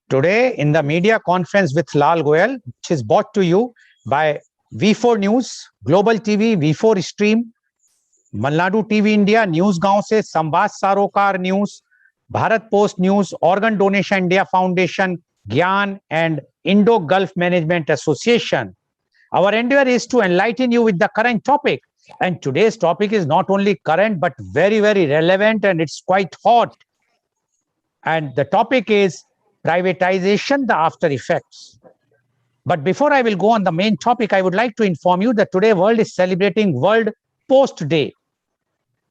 Today, in the media conference with Lal Goel, which is brought to you by V4 News, Global TV, V4 Stream, Malnadu TV India, news गांव से संवाद सारोकार news, Bharat post news, organ donation India foundation, Gyan and Indo Gulf management association. Our endeavor is to enlighten you with the current topic. And today's topic is not only current, but very, very relevant, and it's quite hot. And the topic is privatization, the after effects. But before I will go on the main topic, I would like to inform you that today world is celebrating World Post Day.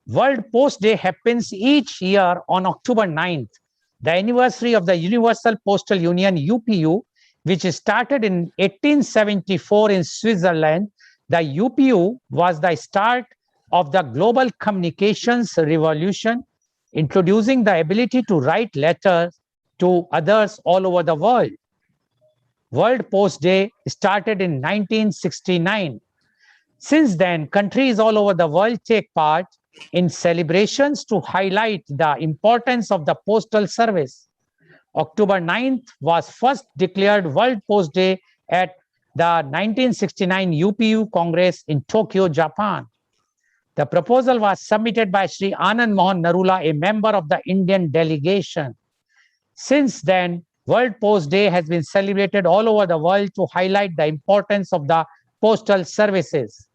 World Post Day happens each year on October 9th, the anniversary of the Universal Postal Union, UPU, which started in 1874 in Switzerland. The UPU was the start of the global communications revolution, introducing the ability to write letters to others all over the world. World Post Day started in 1969. Since then, countries all over the world take part in celebrations to highlight the importance of the postal service. October 9th was first declared World Post Day at the 1969 UPU Congress in Tokyo, Japan. The proposal was submitted by Sri Anand Mohan Narula, a member of the Indian delegation. Since then, World Post Day has been celebrated all over the world to highlight the importance of the postal services.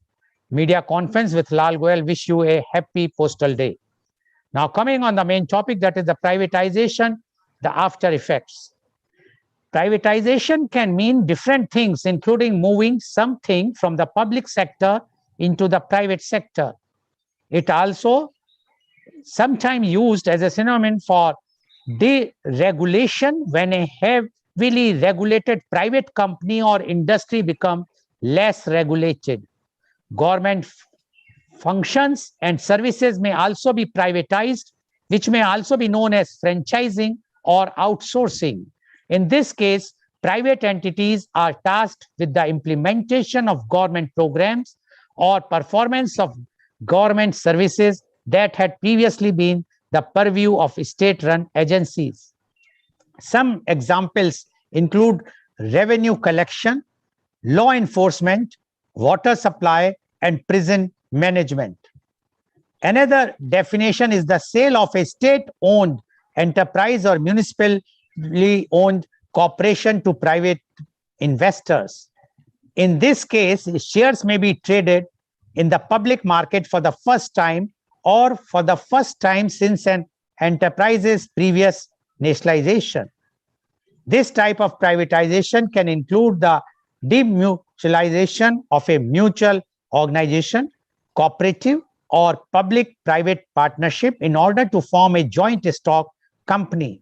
Media conference with Lal Goel wish you a happy postal day. Now coming on the main topic, that is the privatization, the after effects. Privatization can mean different things, including moving something from the public sector into the private sector. It also sometimes used as a synonym for deregulation when a heavily regulated private company or industry becomes less regulated. Government functions and services may also be privatized, which may also be known as franchising or outsourcing. In this case, private entities are tasked with the implementation of government programs or performance of government services that had previously been the purview of state-run agencies. Some examples include revenue collection, law enforcement, water supply, and prison management. Another definition is the sale of a state-owned enterprise or municipally owned corporation to private investors. In this case, shares may be traded in the public market for the first time or for the first time since an enterprise's previous nationalization. This type of privatization can include the demutualization of a mutual organization, cooperative, or public-private partnership in order to form a joint stock company.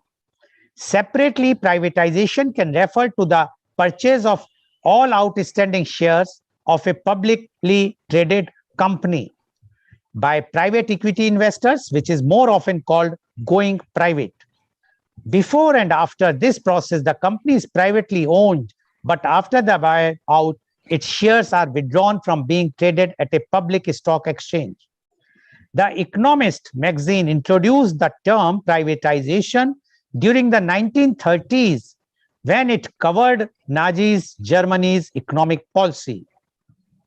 Separately, privatization can refer to the purchase of all outstanding shares of a publicly traded company by private equity investors, which is more often called going private. Before and after this process, the company is privately owned, but after the buyout, its shares are withdrawn from being traded at a public stock exchange. The Economist magazine introduced the term privatization during the 1930s when it covered Nazi Germany's economic policy.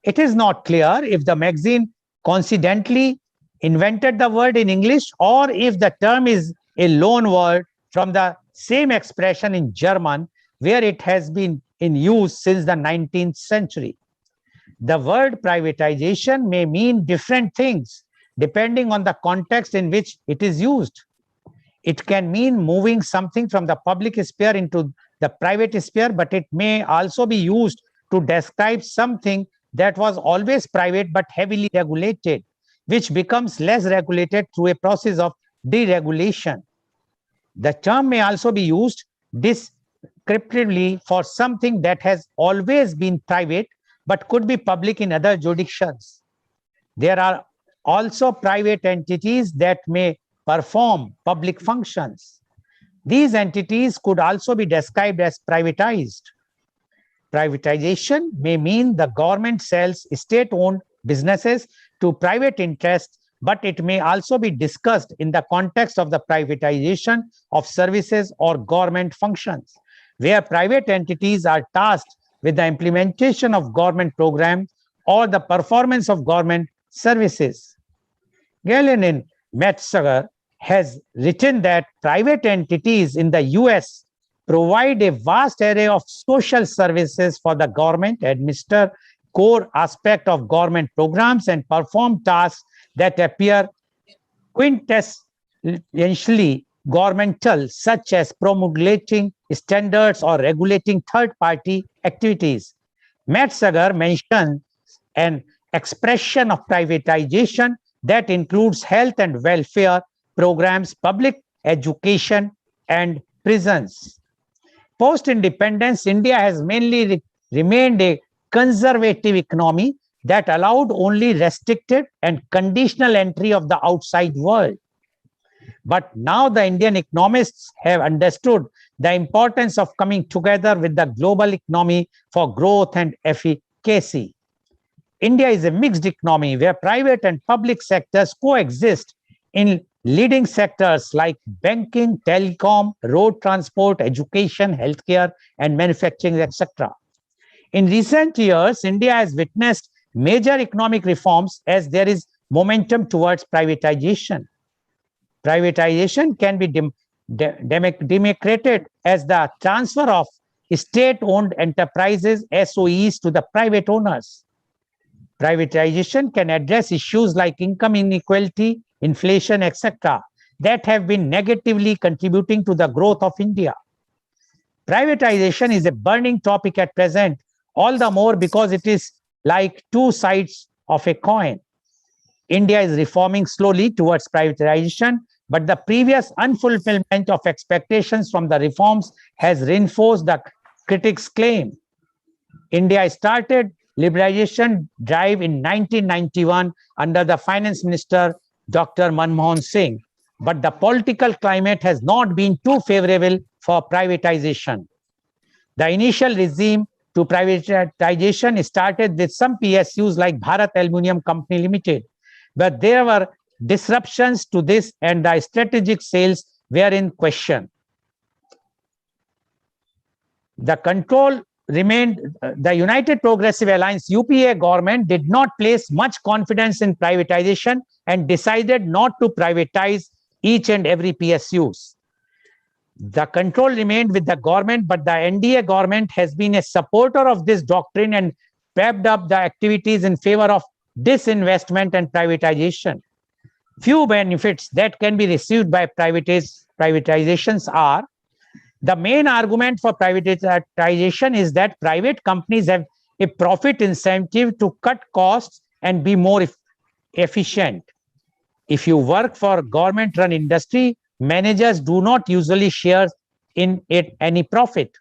It is not clear if the magazine coincidentally invented the word in English or if the term is a loan word from the same expression in German, where it has been in use since the 19th century. The word privatization may mean different things depending on the context in which it is used. It can mean moving something from the public sphere into the private sphere, but it may also be used to describe something that was always private but heavily regulated, which becomes less regulated through a process of deregulation. The term may also be used descriptively for something that has always been private but could be public in other jurisdictions. There are also private entities that may perform public functions. These entities could also be described as privatized. Privatization may mean the government sells state-owned businesses to private interests, but it may also be discussed in the context of the privatization of services or government functions. where private entities are tasked with the implementation of government programs or the performance of government services. Galen in Metzager has written that private entities in the US provide a vast array of social services for the government, administer core aspect of government programs, and perform tasks that appear quintessentially governmental, such as promulgating standards or regulating third-party activities. Metzager mentions an expression of privatization that includes health and welfare programs, public education, and prisons. Post-independence, India has mainly remained a conservative economy that allowed only restricted and conditional entry of the outside world. But now the Indian economists have understood the importance of coming together with the global economy for growth and efficacy. India is a mixed economy where private and public sectors coexist in leading sectors like banking, telecom, road transport, education, healthcare, and manufacturing, etc. In recent years, India has witnessed major economic reforms as there is momentum towards privatization. Privatization can be demarcated as the transfer of state-owned enterprises, SOEs, to the private owners. Privatization can address issues like income inequality, inflation, etc., that have been negatively contributing to the growth of India. Privatization is a burning topic at present, all the more because it is like two sides of a coin. India is reforming slowly towards privatization, but the previous unfulfillment of expectations from the reforms has reinforced the critics' claim. India started liberalization drive in 1991 under the finance minister, Dr. Manmohan Singh, but the political climate has not been too favorable for privatization. The initial regime to privatization started with some PSUs like Bharat Aluminium Company Limited, but there were disruptions to this and the strategic sales were in question. The control remained, the United Progressive Alliance UPA government did not place much confidence in privatization and decided not to privatize each and every PSUs. The control remained with the government, but the NDA government has been a supporter of this doctrine and pepped up the activities in favor of disinvestment and privatization. Few benefits that can be received by privatizations are: the main argument for privatization is that private companies have a profit incentive to cut costs and be more efficient. If you work for government-run industry, managers do not usually share in it any profit.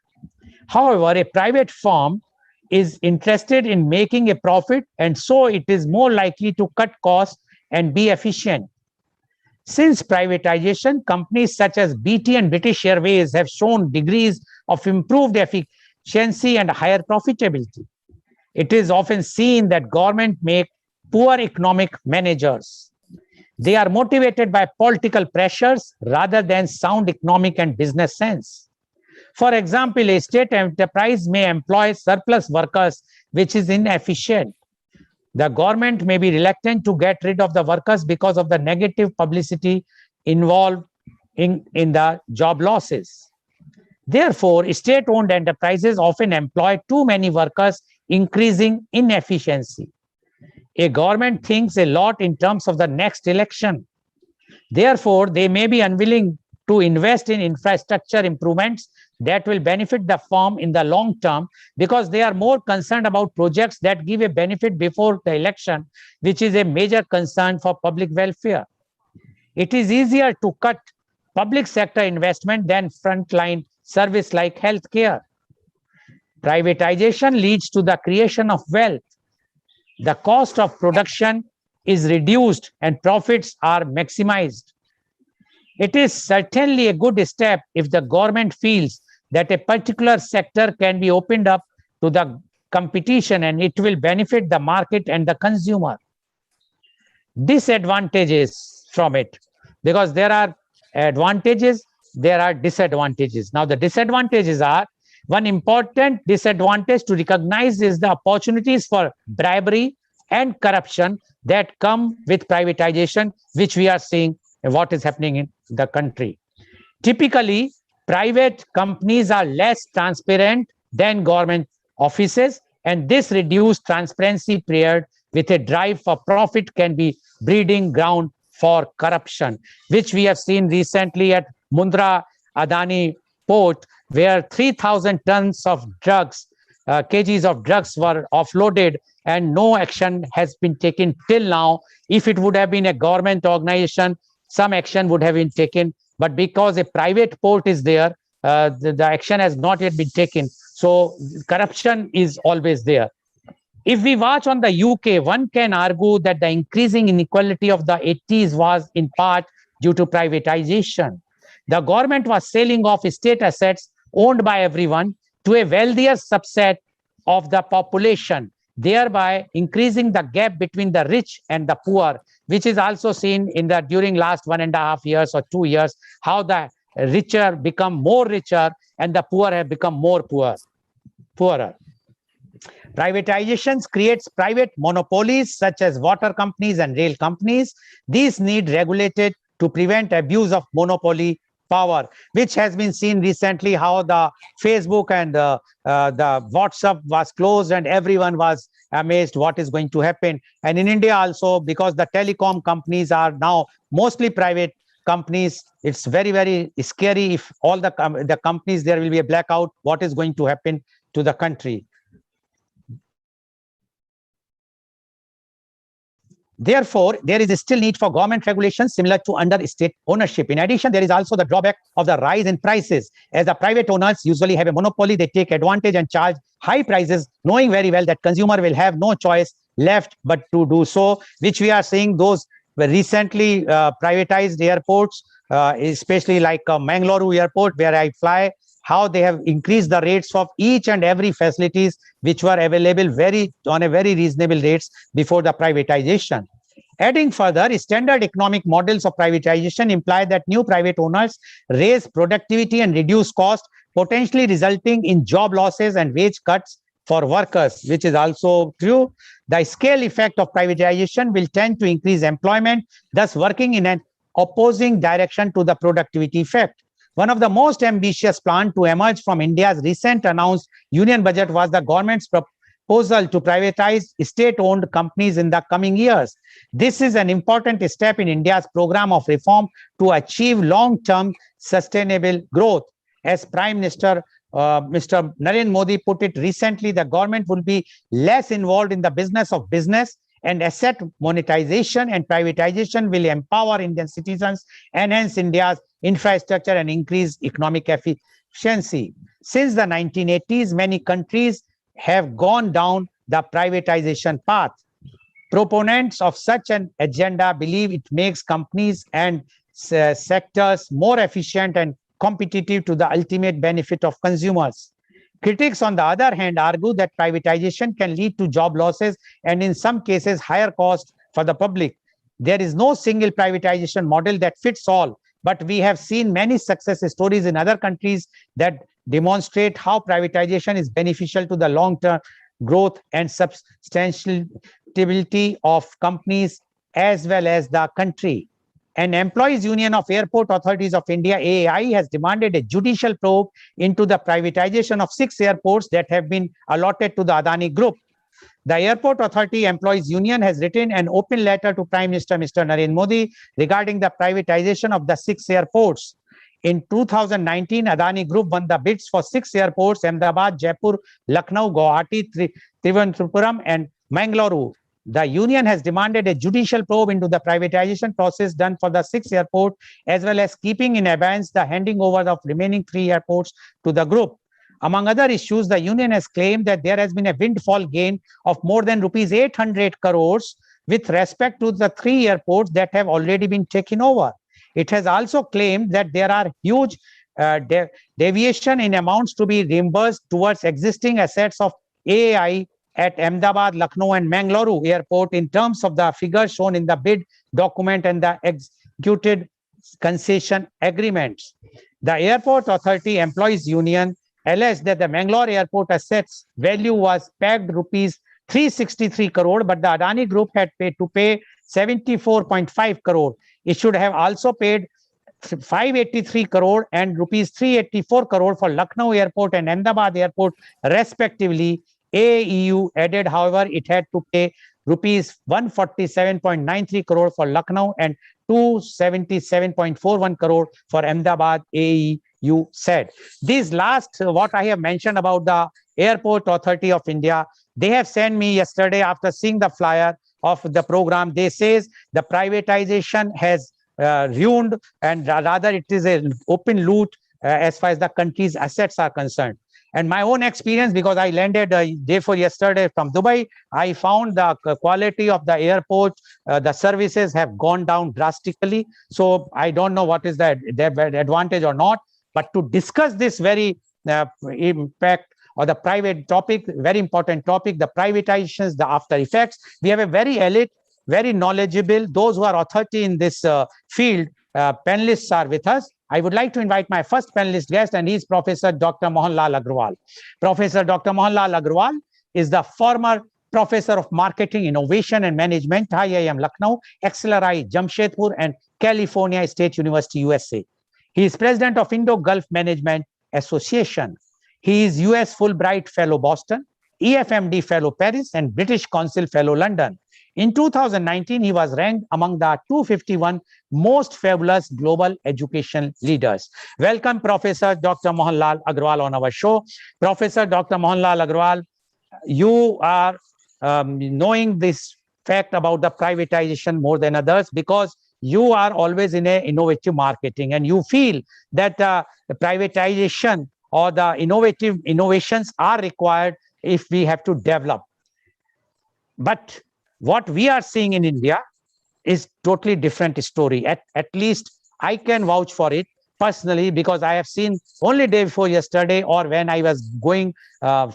However, a private firm is interested in making a profit, and so it is more likely to cut costs and be efficient. Since privatization, companies such as BT and British Airways have shown degrees of improved efficiency and higher profitability. It is often seen that government make poor economic managers. They are motivated by political pressures rather than sound economic and business sense. For example, a state enterprise may employ surplus workers, which is inefficient. The government may be reluctant to get rid of the workers because of the negative publicity involved in the job losses. Therefore, state-owned enterprises often employ too many workers, increasing inefficiency. A government thinks a lot in terms of the next election. Therefore, they may be unwilling to invest in infrastructure improvements that will benefit the firm in the long term because they are more concerned about projects that give a benefit before the election, which is a major concern for public welfare. It is easier to cut public sector investment than frontline service like healthcare. Privatization leads to the creation of wealth. The cost of production is reduced and profits are maximized. It is certainly a good step if the government feels that a particular sector can be opened up to the competition and it will benefit the market and the consumer. Disadvantages from it, because there are advantages, there are disadvantages. Now, the disadvantages are One important disadvantage to recognize is the opportunities for bribery and corruption that come with privatization, which we are seeing what is happening in the country. Typically, private companies are less transparent than government offices, and this reduced transparency paired with a drive for profit can be breeding ground for corruption, which we have seen recently at Mundra Adani port, where 3,000 tons of drugs, kgs of drugs were offloaded, and no action has been taken till now. If it would have been a government organization, some action would have been taken. But because a private port is there, the action has not yet been taken. So corruption is always there. If we watch on the UK, one can argue that the increasing inequality of the 80s was in part due to privatization. The government was selling off state assets owned by everyone to a wealthier subset of the population, thereby increasing the gap between the rich and the poor, which is also seen in the during last 1.5 years or 2 years, how the richer become more richer and the poor have become more poorer. Privatizations creates private monopolies such as water companies and rail companies. These need regulated to prevent abuse of monopoly power, which has been seen recently how the Facebook and the WhatsApp was closed and everyone was amazed what is going to happen. And in India also, because the telecom companies are now mostly private companies, it's very, very scary. If all the companies, there will be a blackout, what is going to happen to the country? Therefore, there is still need for government regulations similar to under state ownership. In addition, there is also the drawback of the rise in prices. As the private owners usually have a monopoly, they take advantage and charge high prices, knowing very well that consumer will have no choice left but to do so, which we are seeing those recently privatized airports, especially like Mangalore airport, where I fly, how they have increased the rates of each and every facilities which were available on a very reasonable rates before the privatization. Adding further, standard economic models of privatization imply that new private owners raise productivity and reduce cost, potentially resulting in job losses and wage cuts for workers, which is also true. The scale effect of privatization will tend to increase employment, thus working in an opposing direction to the productivity effect. One of the most ambitious plans to emerge from India's recent announced union budget was the government's proposal to privatize state-owned companies in the coming years. This is an important step in India's program of reform to achieve long-term sustainable growth. As Prime Minister Mr. Narendra Modi put it recently, the government will be less involved in the business of business, and asset monetization and privatization will empower Indian citizens, enhance India's infrastructure, and increase economic efficiency. Since the 1980s, many countries have gone down the privatization path. Proponents of such an agenda believe it makes companies and sectors more efficient and competitive to the ultimate benefit of consumers. Critics, on the other hand, argue that privatization can lead to job losses and in some cases higher costs for the public. There is no single privatization model that fits all, but we have seen many success stories in other countries that demonstrate how privatization is beneficial to the long-term growth and sustainability of companies as well as the country. An employees union of Airport Authorities of India, AAI, has demanded a judicial probe into the privatization of 6 airports that have been allotted to the Adani Group. The Airport Authority Employees Union has written an open letter to Prime Minister Mr. Narendra Modi regarding the privatization of the 6 airports. In 2019, Adani Group won the bids for 6 airports: Ahmedabad, Jaipur, Lucknow, Guwahati, Thiruvananthapuram, and Mangalore. The union has demanded a judicial probe into the privatization process done for the 6 airports, as well as keeping in abeyance the handing over of remaining 3 airports to the group. Among other issues, the union has claimed that there has been a windfall gain of more than rupees 800 crores with respect to the 3 airports that have already been taken over. It has also claimed that there are huge deviation in amounts to be reimbursed towards existing assets of AAI at Ahmedabad, Lucknow, and Mangalore airport in terms of the figures shown in the bid document and the executed concession agreements. The Airport Authority Employees Union alleged that the Mangalore airport assets value was pegged rupees 363 crore, but the Adani Group had to pay 74.5 crore. It should have also paid 583 crore and rupees 384 crore for Lucknow Airport and Ahmedabad Airport, respectively. AEU added, however, it had to pay rupees 147.93 crore for Lucknow and 277.41 crore for Ahmedabad. AEU said. These last, what I have mentioned about the Airport Authority of India, they have sent me yesterday after seeing the flyer of the program. They says the privatization has ruined, and rather it is an open loot as far as the country's assets are concerned. And my own experience, because I landed day before yesterday from Dubai, I found the quality of the airport, the services have gone down drastically. So I don't know what is the advantage or not. But to discuss this very impact or the private topic, very important topic, the privatizations, the after effects, we have a very elite, very knowledgeable, those who are authority in this field, panelists are with us. I would like to invite my first panelist guest, and he is Professor Dr. Mohanlal Agrawal. Professor Dr. Mohanlal Agrawal is the former Professor of Marketing, Innovation and Management, IIM Lucknow, XLRI Jamshedpur, and California State University, USA. He is President of Indo-Gulf Management Association. He is US Fulbright Fellow Boston, EFMD Fellow Paris, and British Council Fellow London. In 2019, he was ranked among the 251 most fabulous global education leaders. Welcome, Professor Dr. Mohanlal Agrawal on our show. Professor Dr. Mohanlal Agrawal, you are knowing this fact about the privatization more than others because you are always in a innovative marketing, and you feel that the privatization or the innovations are required if we have to develop. But what we are seeing in India is totally different story. At least I can vouch for it personally, because I have seen only day before yesterday, or when I was going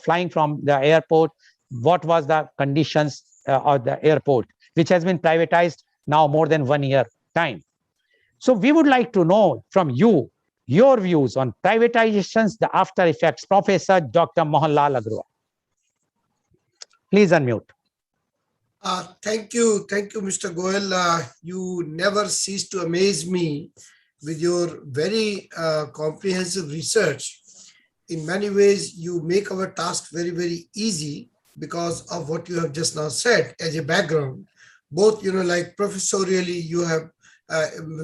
flying from the airport, what was the conditions of the airport, which has been privatized now more than 1 year time. So we would like to know from you your views on privatizations, the after effects. Professor Dr. Mohanlal Agrawal. Please unmute. Thank you, Mr. Goel. You never cease to amaze me with your very comprehensive research. In many ways, you make our task very, very easy because of what you have just now said as a background. Both, like professorially, you have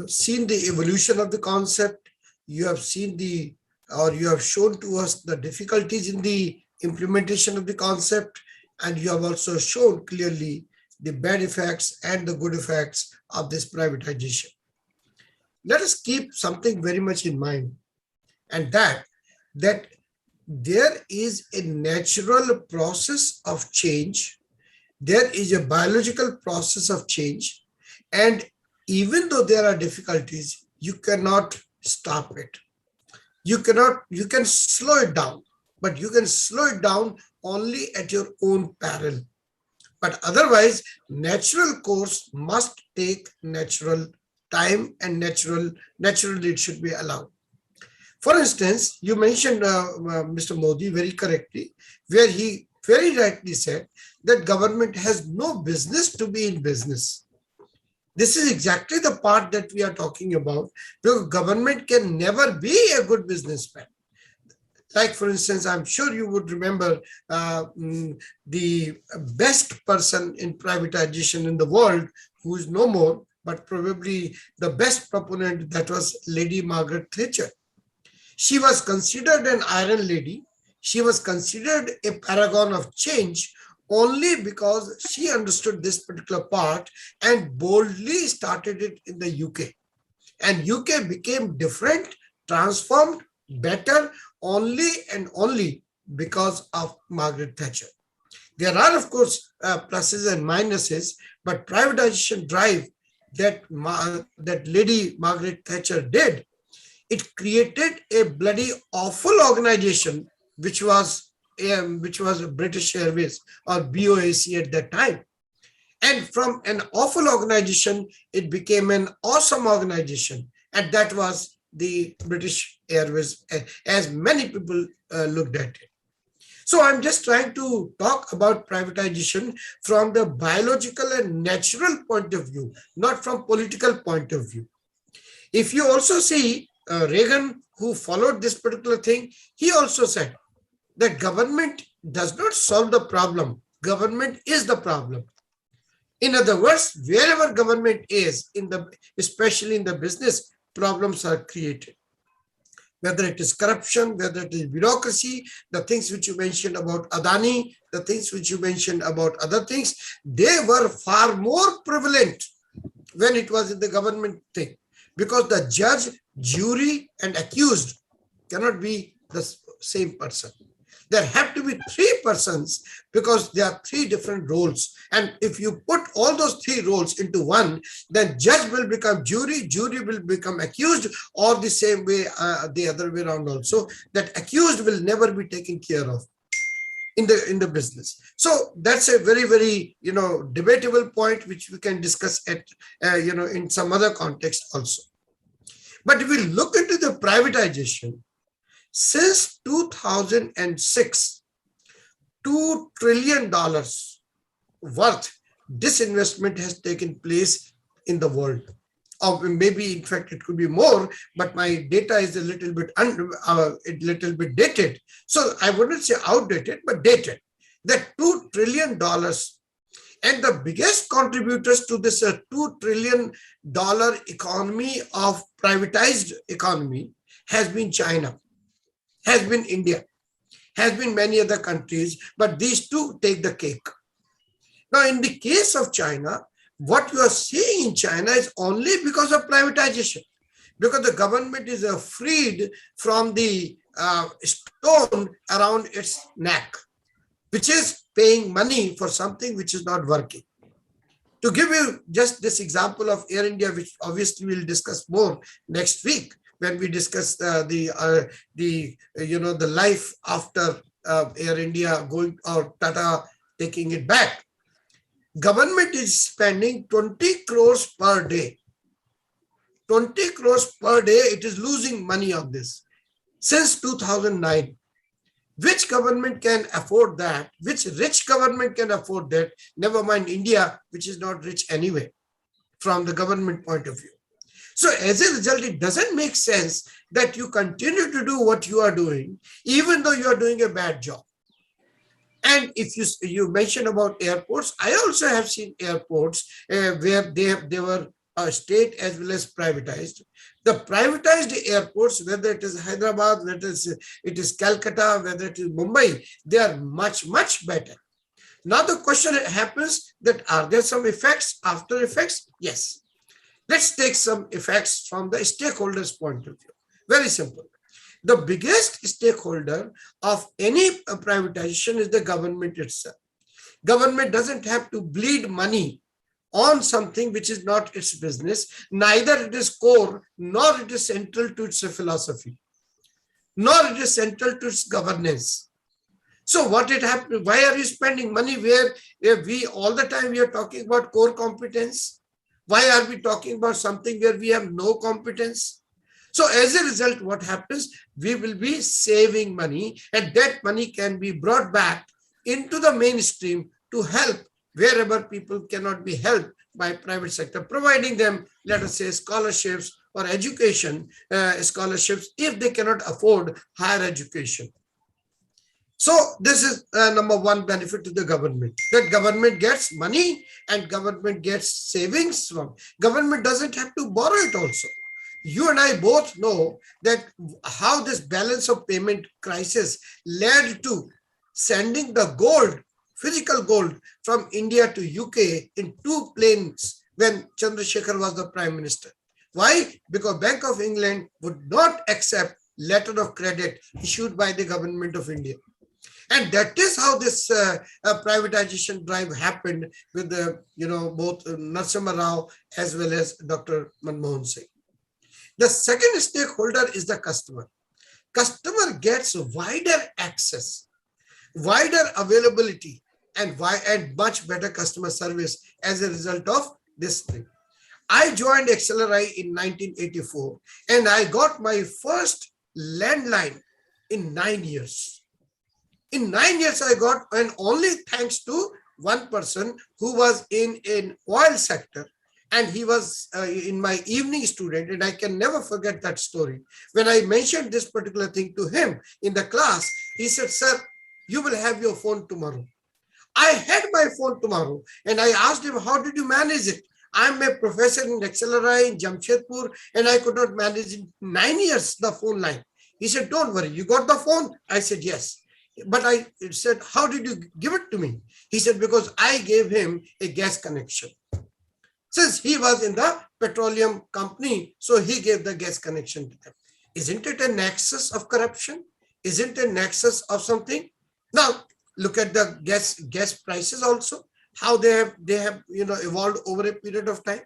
seen the evolution of the concept. You have seen you have shown to us the difficulties in the implementation of the concept. And you have also shown clearly the bad effects and the good effects of this privatization. Let us keep something very much in mind, and that there is a natural process of change. There is a biological process of change. And even though there are difficulties, you cannot stop it. You can slow it down, but you can slow it down only at your own peril. But otherwise, natural course must take natural time, and naturally it should be allowed. For instance, you mentioned Mr. Modi very correctly, where he very rightly said that government has no business to be in business. This is exactly the part that we are talking about, because government can never be a good businessman. Like, for instance, I'm sure you would remember the best person in privatization in the world, who is no more, but probably the best proponent, that was Lady Margaret Thatcher. She was considered an iron lady. She was considered a paragon of change only because she understood this particular part and boldly started it in the UK. And UK became different, transformed, better, only and only because of Margaret Thatcher. There are, of course, pluses and minuses, but privatization drive that Lady Margaret Thatcher did, it created a bloody awful organization, which was British Airways, or BOAC at that time. And from an awful organization, it became an awesome organization, and that was the British Airways, as many people looked at it. So I'm just trying to talk about privatization from the biological and natural point of view, not from political point of view. If you also see Reagan, who followed this particular thing, he also said that government does not solve the problem. Government is the problem. In other words, wherever government is, especially in the business, problems are created. Whether it is corruption, whether it is bureaucracy, the things which you mentioned about Adani, the things which you mentioned about other things, they were far more prevalent when it was in the government thing. Because the judge, jury, and accused cannot be the same person. There have to be three persons because there are three different roles. And if you put all those three roles into one, then judge will become jury, jury will become accused, or the same way, the other way around also, that accused will never be taken care of in the business. So that's a very, very, debatable point, which we can discuss at, in some other context also. But if we look into the privatization, since 2006, $2 trillion worth disinvestment has taken place in the world. Or maybe, in fact, it could be more, but my data is a little bit dated. So I wouldn't say outdated, but dated. That $2 trillion, and the biggest contributors to this $2 trillion economy of privatized economy has been China, has been India, has been many other countries, but these two take the cake. Now, in the case of China, what you are seeing in China is only because of privatization, because the government is freed from the stone around its neck, which is paying money for something which is not working. To give you just this example of Air India, which obviously we'll discuss more next week, when we discuss the life after Air India going, or Tata taking it back. Government is spending 20 crores per day. 20 crores per day, it is losing money on this since 2009. Which government can afford that? Which rich government can afford that? Never mind India, which is not rich anyway from the government point of view. So as a result, it doesn't make sense that you continue to do what you are doing, even though you are doing a bad job. And if you mentioned about airports, I also have seen airports where they were state as well as privatized. The privatized airports, whether it is Hyderabad, whether it is Calcutta, whether it is Mumbai, they are much, much better. Now the question happens that, are there some effects, after effects? Yes. Let's take some effects from the stakeholders' point of view. Very simple. The biggest stakeholder of any privatization is the government itself. Government doesn't have to bleed money on something which is not its business, neither it is core, nor it is central to its philosophy, nor it is central to its governance. So what it happened? Why are you spending money where we all the time we are talking about core competence? Why are we talking about something where we have no competence? So as a result, what happens? We will be saving money, and that money can be brought back into the mainstream to help wherever people cannot be helped by private sector, providing them, let us say, scholarships or education scholarships if they cannot afford higher education. So this is number one benefit to the government, that government gets money and government gets savings from. Government doesn't have to borrow it also. You and I both know that how this balance of payment crisis led to sending the gold, physical gold, from India to UK in 2 planes when Chandrasekhar was the Prime Minister. Why? Because Bank of England would not accept letter of credit issued by the government of India. And that is how this privatization drive happened with the, both Narasimha Rao as well as Dr. Manmohan Singh. The second stakeholder is the customer. Customer gets wider access, wider availability, and much better customer service as a result of this thing. I joined XLRI in 1984 and I got my first landline in 9 years. In 9 years, I got, and only thanks to one person who was in an oil sector. And he was in my evening student, and I can never forget that story. When I mentioned this particular thing to him in the class, he said, "Sir, you will have your phone tomorrow." I had my phone tomorrow, and I asked him, "How did you manage it?" I'm a professor in XLRI in Jamshedpur, and I could not manage in 9 years the phone line. He said, "Don't worry, you got the phone?" I said, "Yes." But I said, "How did you give it to me?" He said, "Because I gave him a gas connection. Since he was in the petroleum company, so he gave the gas connection to them." Isn't it a nexus of corruption? Isn't it a nexus of something? Now, look at the gas prices also, how they have evolved over a period of time.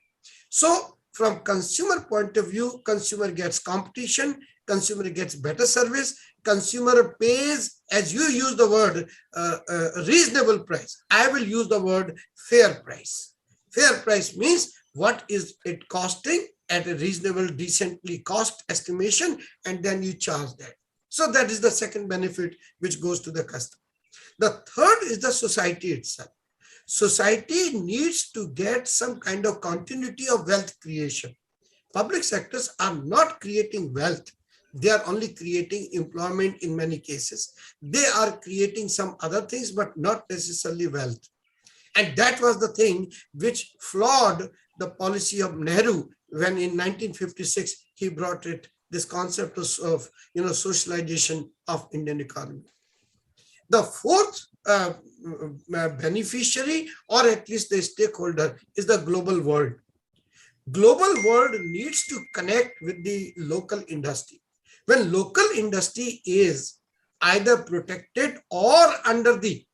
So from consumer point of view, consumer gets competition, consumer gets better service, consumer pays, as you use the word reasonable price. I will use the word fair price. Fair price means what is it costing at a reasonable, decently cost estimation, and then you charge that. So that is the second benefit which goes to the customer. The third is the society itself. Society needs to get some kind of continuity of wealth creation. Public sectors are not creating wealth. They are only creating employment in many cases. They are creating some other things, but not necessarily wealth. And that was the thing which flawed the policy of Nehru when in 1956 he brought this concept of socialization of Indian economy. The fourth beneficiary, or at least the stakeholder, is the global world. Global world needs to connect with the local industry. When local industry is either protected or under the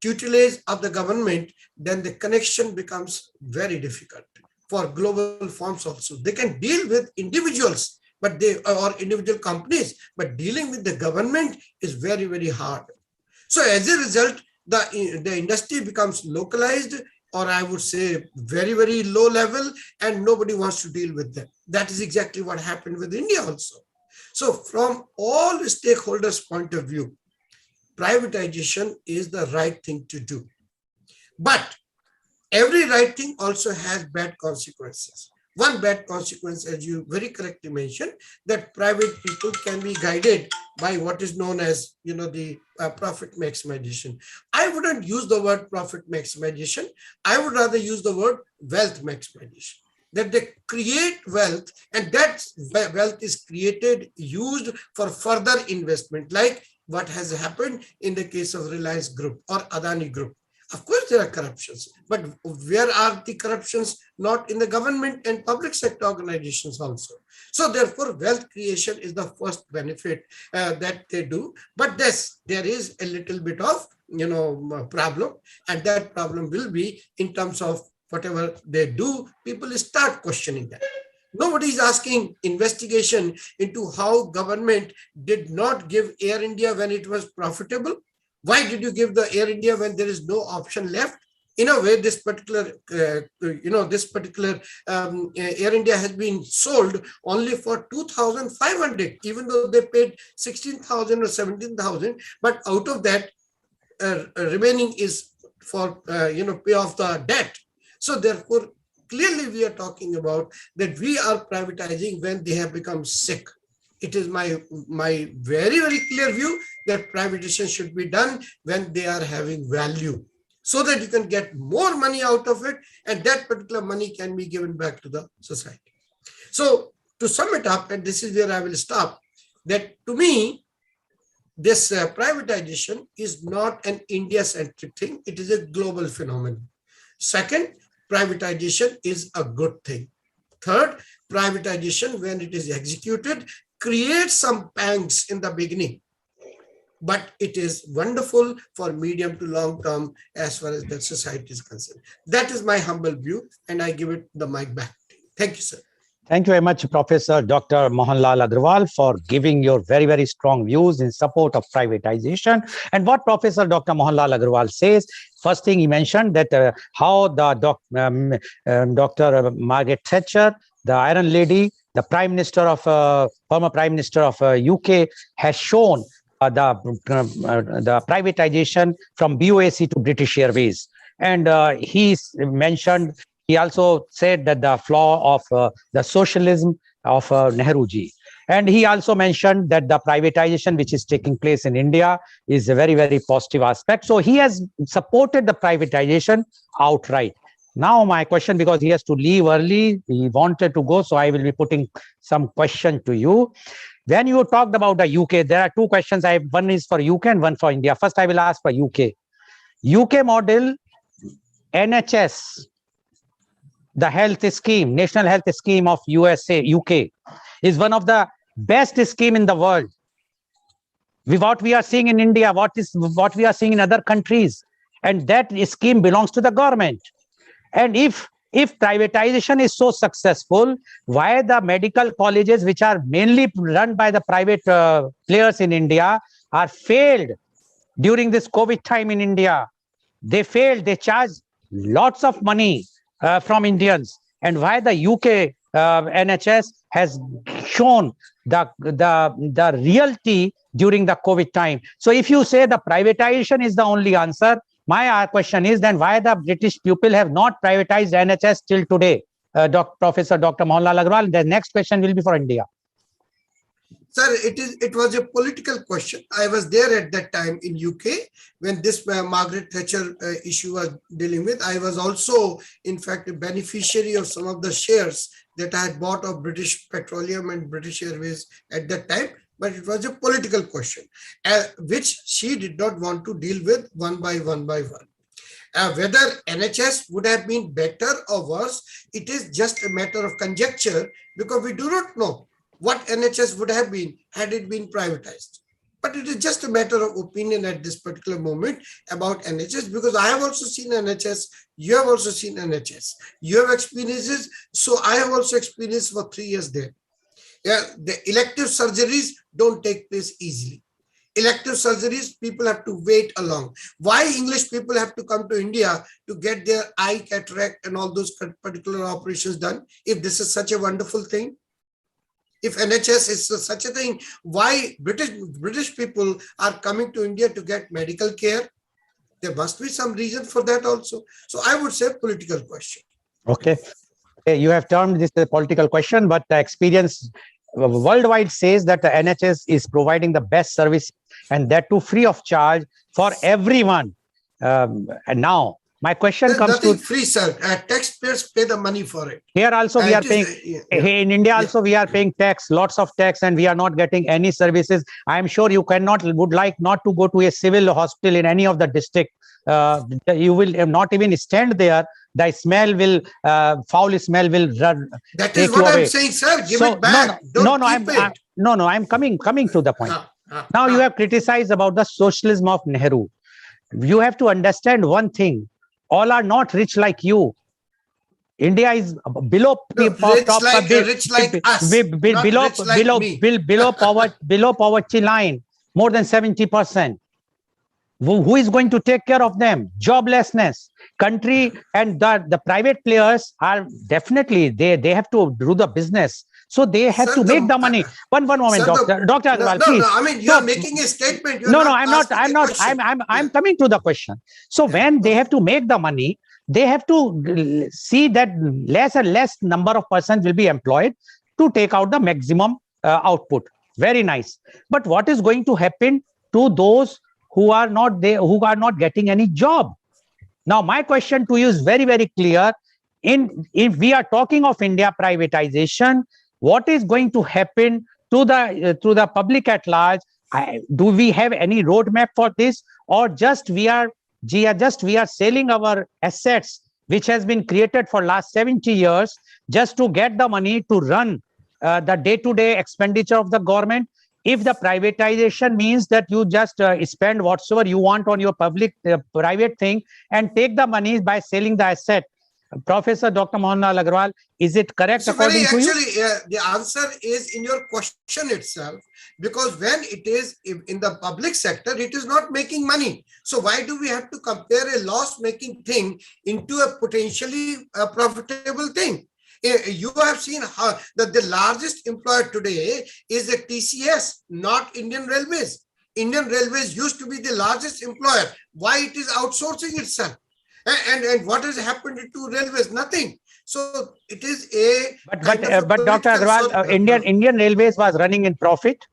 tutelage of the government, then the connection becomes very difficult for global firms also. They can deal with individuals, but or individual companies, but dealing with the government is very, very hard. So as a result, the industry becomes localized, or I would say very, very low level, and nobody wants to deal with them. That is exactly what happened with India also. So from all stakeholders' point of view, privatization is the right thing to do. But every right thing also has bad consequences. One bad consequence, as you very correctly mentioned, that private people can be guided by what is known as, the profit maximization. I wouldn't use the word profit maximization. I would rather use the word wealth maximization. That they create wealth, and that wealth is created, used for further investment, like what has happened in the case of Reliance Group or Adani Group. Of course, there are corruptions, but where are the corruptions? Not in the government and public sector organizations also. So therefore, wealth creation is the first benefit that they do. But there is a little bit of, problem, and that problem will be in terms of whatever they do, people start questioning that. Nobody is asking investigation into how government did not give Air India when it was profitable. Why did you give the Air India when there is no option left? In a way, this particular, Air India has been sold only for 2,500, even though they paid 16,000 or 17,000. But out of that, remaining is for, pay off the debt. So therefore, clearly we are talking about that we are privatizing when they have become sick. It is my very, very clear view that privatization should be done when they are having value, so that you can get more money out of it, and that particular money can be given back to the society. So to sum it up, and this is where I will stop, that to me, this privatization is not an India-centric thing. It is a global phenomenon. Second, privatization is a good thing. Third, privatization, when it is executed, creates some pangs in the beginning, but it is wonderful for medium to long term as far as the society is concerned. That is my humble view, and I give it the mic back. Thank you, sir. Thank you very much, Professor Dr. Mohanlal Agrawal, for giving your very, very strong views in support of privatization. And what Professor Dr. Mohanlal Agrawal says, first thing he mentioned that how the Dr. Margaret Thatcher, the Iron Lady, the Prime Minister of former Prime Minister of UK, has shown the privatization from BOAC to British Airways. And mentioned he also said that the flaw of the socialism of Nehruji. And he also mentioned that the privatization which is taking place in India is a very, very positive aspect. So he has supported the privatization outright. Now my question, because he has to leave early, he wanted to go, so I will be putting some question to you. When you talked about the UK, there are two questions. One is for UK and one for India. First, I will ask for UK. UK model, NHS, the health scheme, National Health Scheme of UK, is one of the best scheme in the world. What we are seeing in India, what we are seeing in other countries, and that scheme belongs to the government. And if privatization is so successful, why the medical colleges, which are mainly run by the private players in India, are failed during this COVID time in India? They failed. They charge lots of money from Indians, and why the UK NHS has shown the reality during the COVID time. So if you say the privatization is the only answer, my question is then why the British people have not privatized NHS till today? Professor Dr. Mohanlal Agrawal, the next question will be for India. Sir, it was a political question. I was there at that time in UK when this Margaret Thatcher issue was dealing with. I was also, in fact, a beneficiary of some of the shares that I had bought of British Petroleum and British Airways at that time. But it was a political question, which she did not want to deal with one by one. Whether NHS would have been better or worse, it is just a matter of conjecture because we do not know what NHS would have been had it been privatized. But it is just a matter of opinion at this particular moment about NHS, because I have also seen NHS, you have also seen NHS, you have experiences, so I have also experienced for 3 years there. Yeah, the elective surgeries don't take place easily. Elective surgeries, people have to wait along. Why English people have to come to India to get their eye cataract and all those particular operations done, if this is such a wonderful thing? If NHS is such a thing, why British people are coming to India to get medical care? There must be some reason for that also. So I would say political question. Okay. You have termed this a political question, but the experience worldwide says that the NHS is providing the best service, and that too free of charge for everyone. And now my question There's comes nothing to free, sir. Taxpayers pay the money for it. here also we are paying in India also we are paying tax, lots of tax, and we are not getting any services. I am sure you would like not to go to a civil hospital in any of the district. You will not even stand there. The smell will foul smell will run. That is what I'm saying, sir. Give it back. I'm coming to the point. Now you have criticized about the socialism of Nehru. You have to understand one thing: all are not rich like you. India is below rich like us, below poverty line, more than 70%. Who is going to take care of them? Joblessness, country, and the private players are definitely they have to do the business. So they have to make the money. One moment, Doctor Agrawal, please. No, I mean you're making a statement. I'm coming to the question. So when they have to make the money, they have to see that less and less number of persons will be employed to take out the maximum output. Very nice. But what is going to happen to those who are not there, who are not getting any job? Now, my question to you is very, very clear. If we are talking of India privatization, what is going to happen to the public at large? Do we have any roadmap for this, or just we are selling our assets, which has been created for last 70 years, just to get the money to run the day-to-day expenditure of the government? If the privatization means that you just spend whatsoever you want on your public private thing and take the money by selling the asset, Professor Dr. Mohanlal Agarwal, is it correct So very according to you? actually, the answer is in your question itself, because when it is in the public sector, it is not making money. So why do we have to compare a loss-making thing into a potentially profitable thing? You have seen how that the largest employer today is a TCS, not Indian Railways. Indian Railways used to be the largest employer. Why it is outsourcing itself? And what has happened to railways? Nothing. So it is a But kind of a but Dr. political. Agarwal, So Indian Railways was running in profit.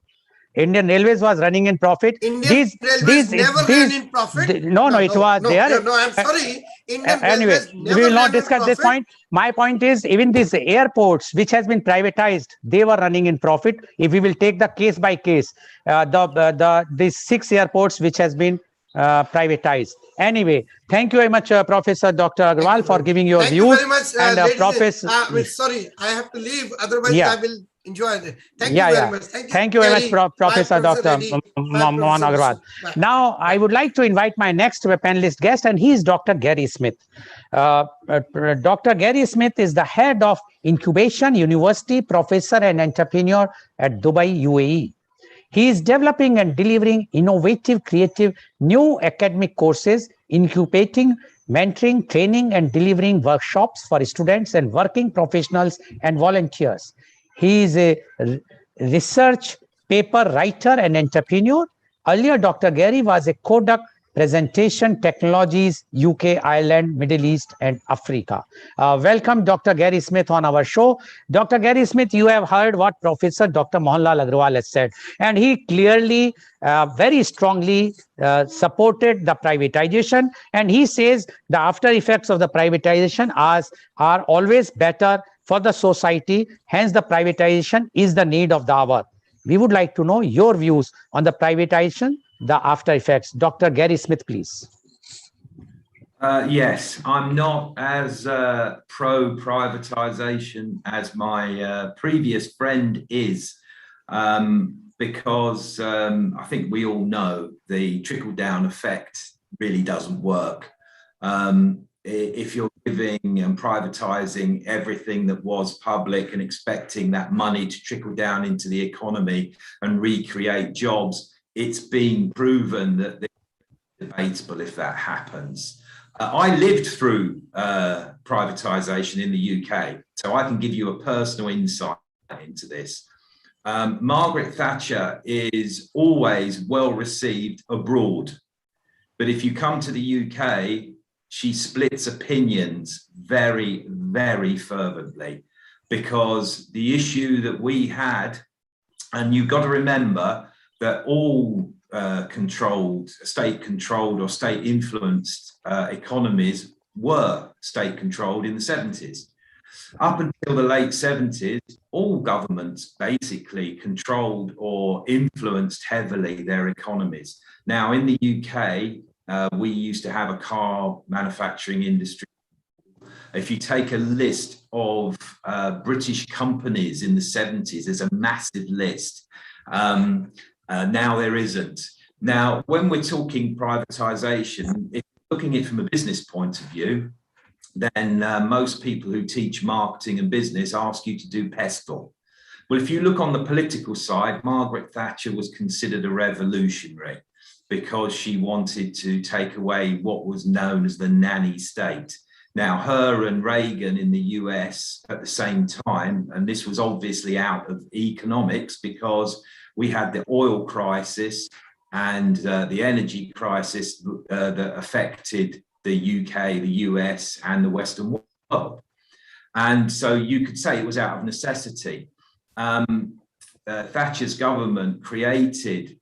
Indian Railways was running in profit. Indian Railways never ran in profit. No, no, it was there. No. I'm sorry. Indian Anyway, Railways we never will not ran in discuss this profit. point. My point is, even these airports, which has been privatized, they were running in profit. If we will take the case by case, these 6 airports which has been privatized. Anyway, thank you very much, Professor Dr. Thank Agarwal, you for very much. giving your Thank you views. very much, And ladies. Professor, Sorry, I have to leave. Otherwise, yeah, I will enjoy it. Thank you yeah, very yeah. much. Thank you, Thank you very much, Kelly. Bye, Professor Professor Dr. Reddy. Bye, Mohan Professor Agarwal. Vasu. Bye. Now, I would like to invite my next panelist guest, and he is Dr. Gary Smith. Dr. Gary Smith is the head of Incubation University, professor and entrepreneur at Dubai, UAE. He is developing and delivering innovative, creative, new academic courses, incubating, mentoring, training, and delivering workshops for students and working professionals and volunteers. He is a research paper writer and entrepreneur. Earlier, Dr. Gary was a Kodak Presentation Technologies, UK, Ireland, Middle East, and Africa. Welcome, Dr. Gary Smith, on our show. Dr. Gary Smith, you have heard what Professor Dr. Mohanlal Agarwal has said, and he clearly, very strongly supported the privatization, and he says the after effects of the privatization are always better for the society. Hence, the privatization is the need of the hour. We would like to know your views on the privatization, the after effects. Dr. Gary Smith, please. Yes, I'm not as pro-privatization as my previous friend is, because I think we all know the trickle-down effect really doesn't work. If you're giving and privatizing everything that was public and expecting that money to trickle down into the economy and recreate jobs, it's been proven that it's debatable if that happens. I lived through privatization in the UK, so I can give you a personal insight into this. Margaret Thatcher is always well received abroad, but if you come to the UK, she splits opinions very, very fervently, because the issue that we had, and you've got to remember that all state-controlled or state-influenced economies were state-controlled in the 70s. Up until the late 70s, all governments basically controlled or influenced heavily their economies. Now, in the UK, we used to have a car manufacturing industry. If you take a list of British companies in the 70s, there's a massive list. Now there isn't. Now, when we're talking privatization, if you're looking at it from a business point of view, then most people who teach marketing and business ask you to do pestle. Well, if you look on the political side, Margaret Thatcher was considered a revolutionary because she wanted to take away what was known as the nanny state. Now, her and Reagan in the US at the same time, and this was obviously out of economics because we had the oil crisis and the energy crisis that affected the UK, the US, and the Western world. And so you could say it was out of necessity. Thatcher's government created,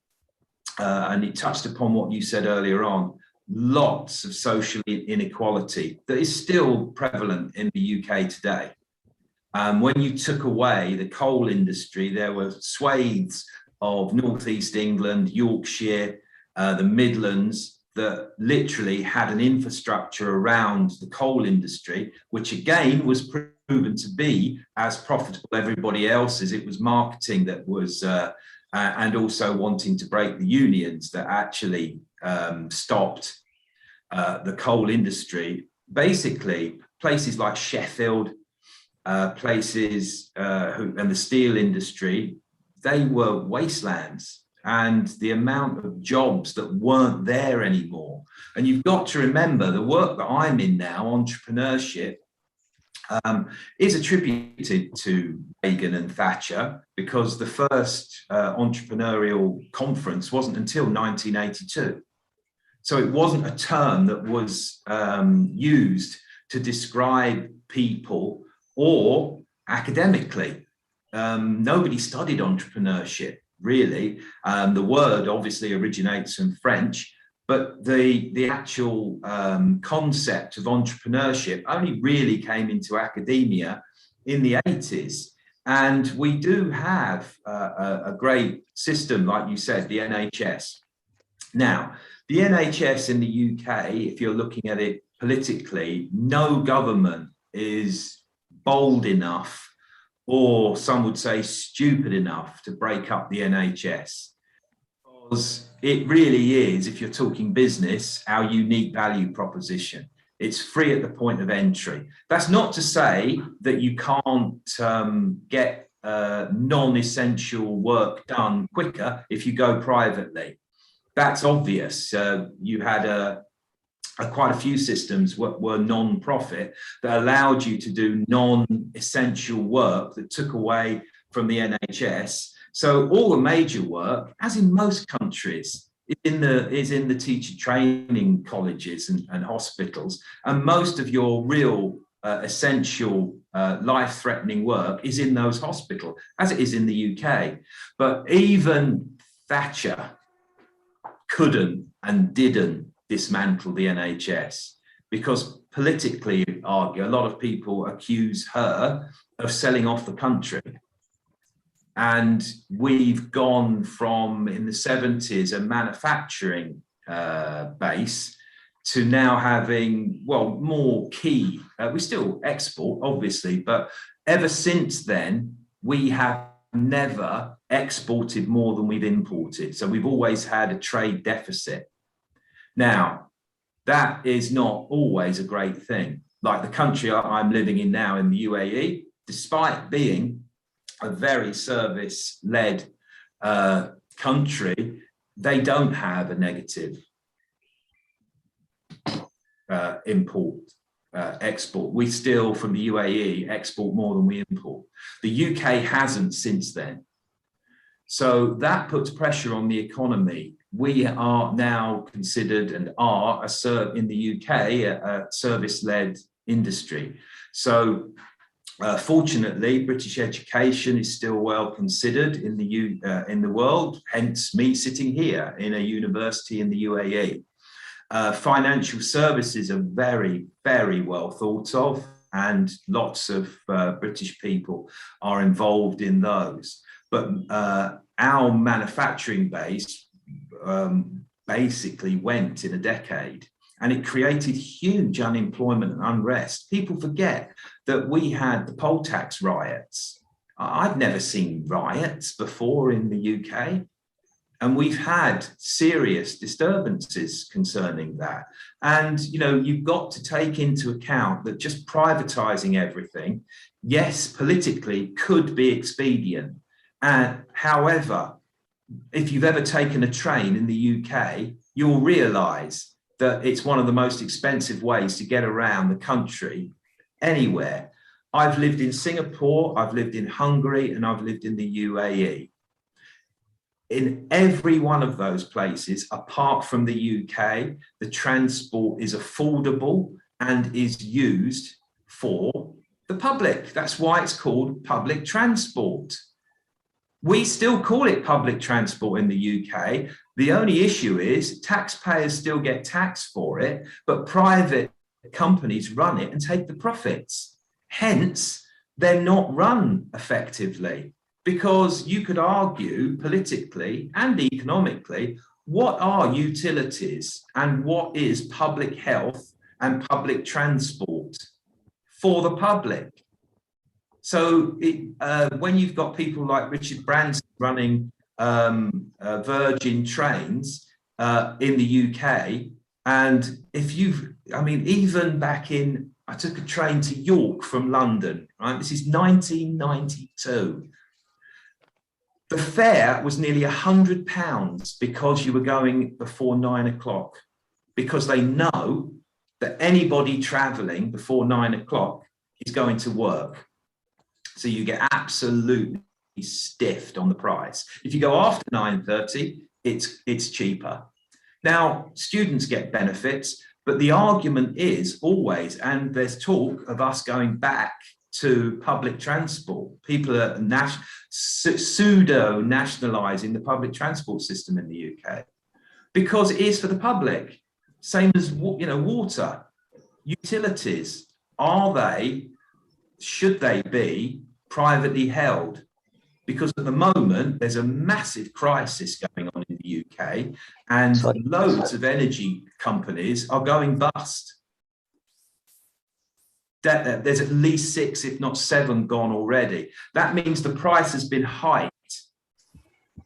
and it touched upon what you said earlier on, lots of social inequality that is still prevalent in the UK today. When you took away the coal industry, there were swathes of Northeast England, Yorkshire, the Midlands, that literally had an infrastructure around the coal industry, which again was proven to be as profitable as everybody else's. It was marketing that was, and also wanting to break the unions that actually stopped the coal industry, basically places like Sheffield, places and the steel industry, they were wastelands, and the amount of jobs that weren't there anymore. And you've got to remember the work that I'm in now, entrepreneurship, is attributed to Reagan and Thatcher, because the first entrepreneurial conference wasn't until 1982. So it wasn't a term that was used to describe people or academically. Nobody studied entrepreneurship, really. The word obviously originates from French, but the actual concept of entrepreneurship only really came into academia in the 80s. And we do have a great system, like you said, the NHS. Now, the NHS in the UK, if you're looking at it politically, no government is bold enough, or some would say stupid enough, to break up the NHS. Because it really is, if you're talking business, our unique value proposition. It's free at the point of entry. That's not to say that you can't get non-essential work done quicker if you go privately. That's obvious. You had quite a few systems were non-profit that allowed you to do non-essential work that took away from the NHS. So all the major work, as in most countries, is in the teacher training colleges and hospitals, and most of your real essential life-threatening work is in those hospitals, as it is in the UK. But even Thatcher couldn't and didn't dismantle the NHS, because politically, argue, a lot of people accuse her of selling off the country. And we've gone from, in the 70s, a manufacturing base to now having, well, more key. We still export, obviously, but ever since then, we have never exported more than we've imported. So we've always had a trade deficit. Now, that is not always a great thing. Like the country I'm living in now, in the UAE, despite being a very service-led country, they don't have a negative export. We still, from the UAE, export more than we import. The UK hasn't since then. So that puts pressure on the economy. We are now considered, and are, in the UK, a service-led industry. So fortunately, British education is still well considered in the world, hence me sitting here in a university in the UAE. Financial services are very, very well thought of, and lots of British people are involved in those. But our manufacturing base basically went in a decade, and it created huge unemployment and unrest. People forget that we had the poll tax riots. I'd never seen riots before in the UK. And we've had serious disturbances concerning that. And, you know, you've got to take into account that just privatizing everything, yes, politically could be expedient. And however, if you've ever taken a train in the UK, you'll realize that it's one of the most expensive ways to get around the country anywhere. I've lived in Singapore, I've lived in Hungary, and I've lived in the UAE. In every one of those places, apart from the UK, the transport is affordable and is used for the public. That's why it's called public transport. We still call it public transport in the UK. The only issue is taxpayers still get taxed for it, but private companies run it and take the profits. Hence, they're not run effectively. Because you could argue politically and economically, what are utilities and what is public health and public transport for the public? So when you've got people like Richard Branson running Virgin trains in the UK, and if you've, I mean, even back in I took a train to York from London, right? This is 1992. The fare was nearly £100 because you were going before 9 o'clock, because they know that anybody traveling before 9 o'clock is going to work. So you get absolutely stiffed on the price. If you go after 9:30, it's cheaper. Now, students get benefits, but the argument is always, and there's talk of us going back to public transport. People are pseudo-nationalising the public transport system in the UK because it is for the public. Same as, you know, water, utilities. Should they be privately held? Because at the moment, there's a massive crisis going on in the UK, and loads of energy companies are going bust. There's at least 6, if not 7, gone already. That means the price has been hiked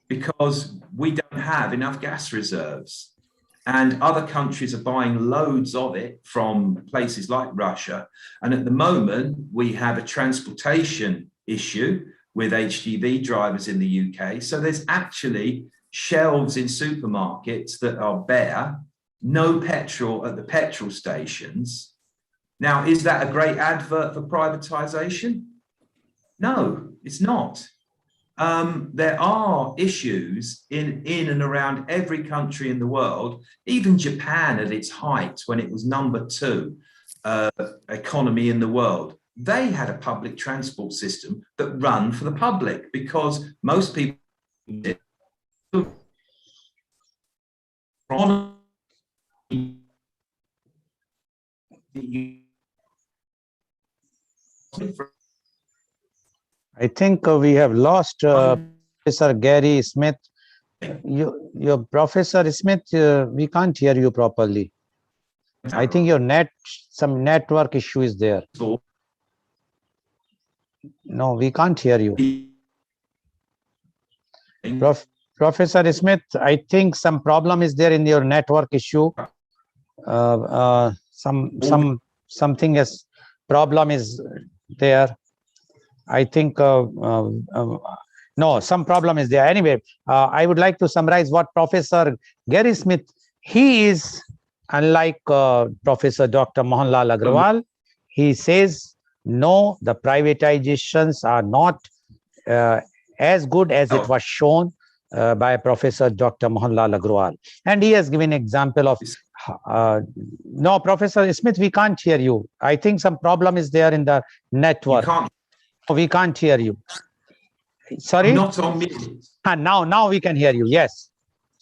because we don't have enough gas reserves. And other countries are buying loads of it from places like Russia. And at the moment, we have a transportation issue with HGV drivers in the UK. So there's actually shelves in supermarkets that are bare, no petrol at the petrol stations. Now, is that a great advert for privatisation? No, it's not. There are issues in and around every country in the world, even Japan at its height when it was #2 economy in the world. They had a public transport system that ran for the public because most people did. I think we have lost Professor Gary Smith. Your Professor Smith, we can't hear you properly. I think some network issue is there. No, we can't hear you. Professor Smith, I think some problem is there in your network issue. Something is problem is there. I think no, some problem is there. Anyway, I would like to summarize what Professor Gary Smith, he is unlike Professor Dr. Mohanlal Agrawal. He says, no, the privatizations are not as good as it was shown by Professor Dr. Mohanlal Agrawal. And he has given example of, no, Professor Smith, we can't hear you. I think some problem is there in the network. We can't hear you. Sorry? I'm not on mute. Now we can hear you. Yes.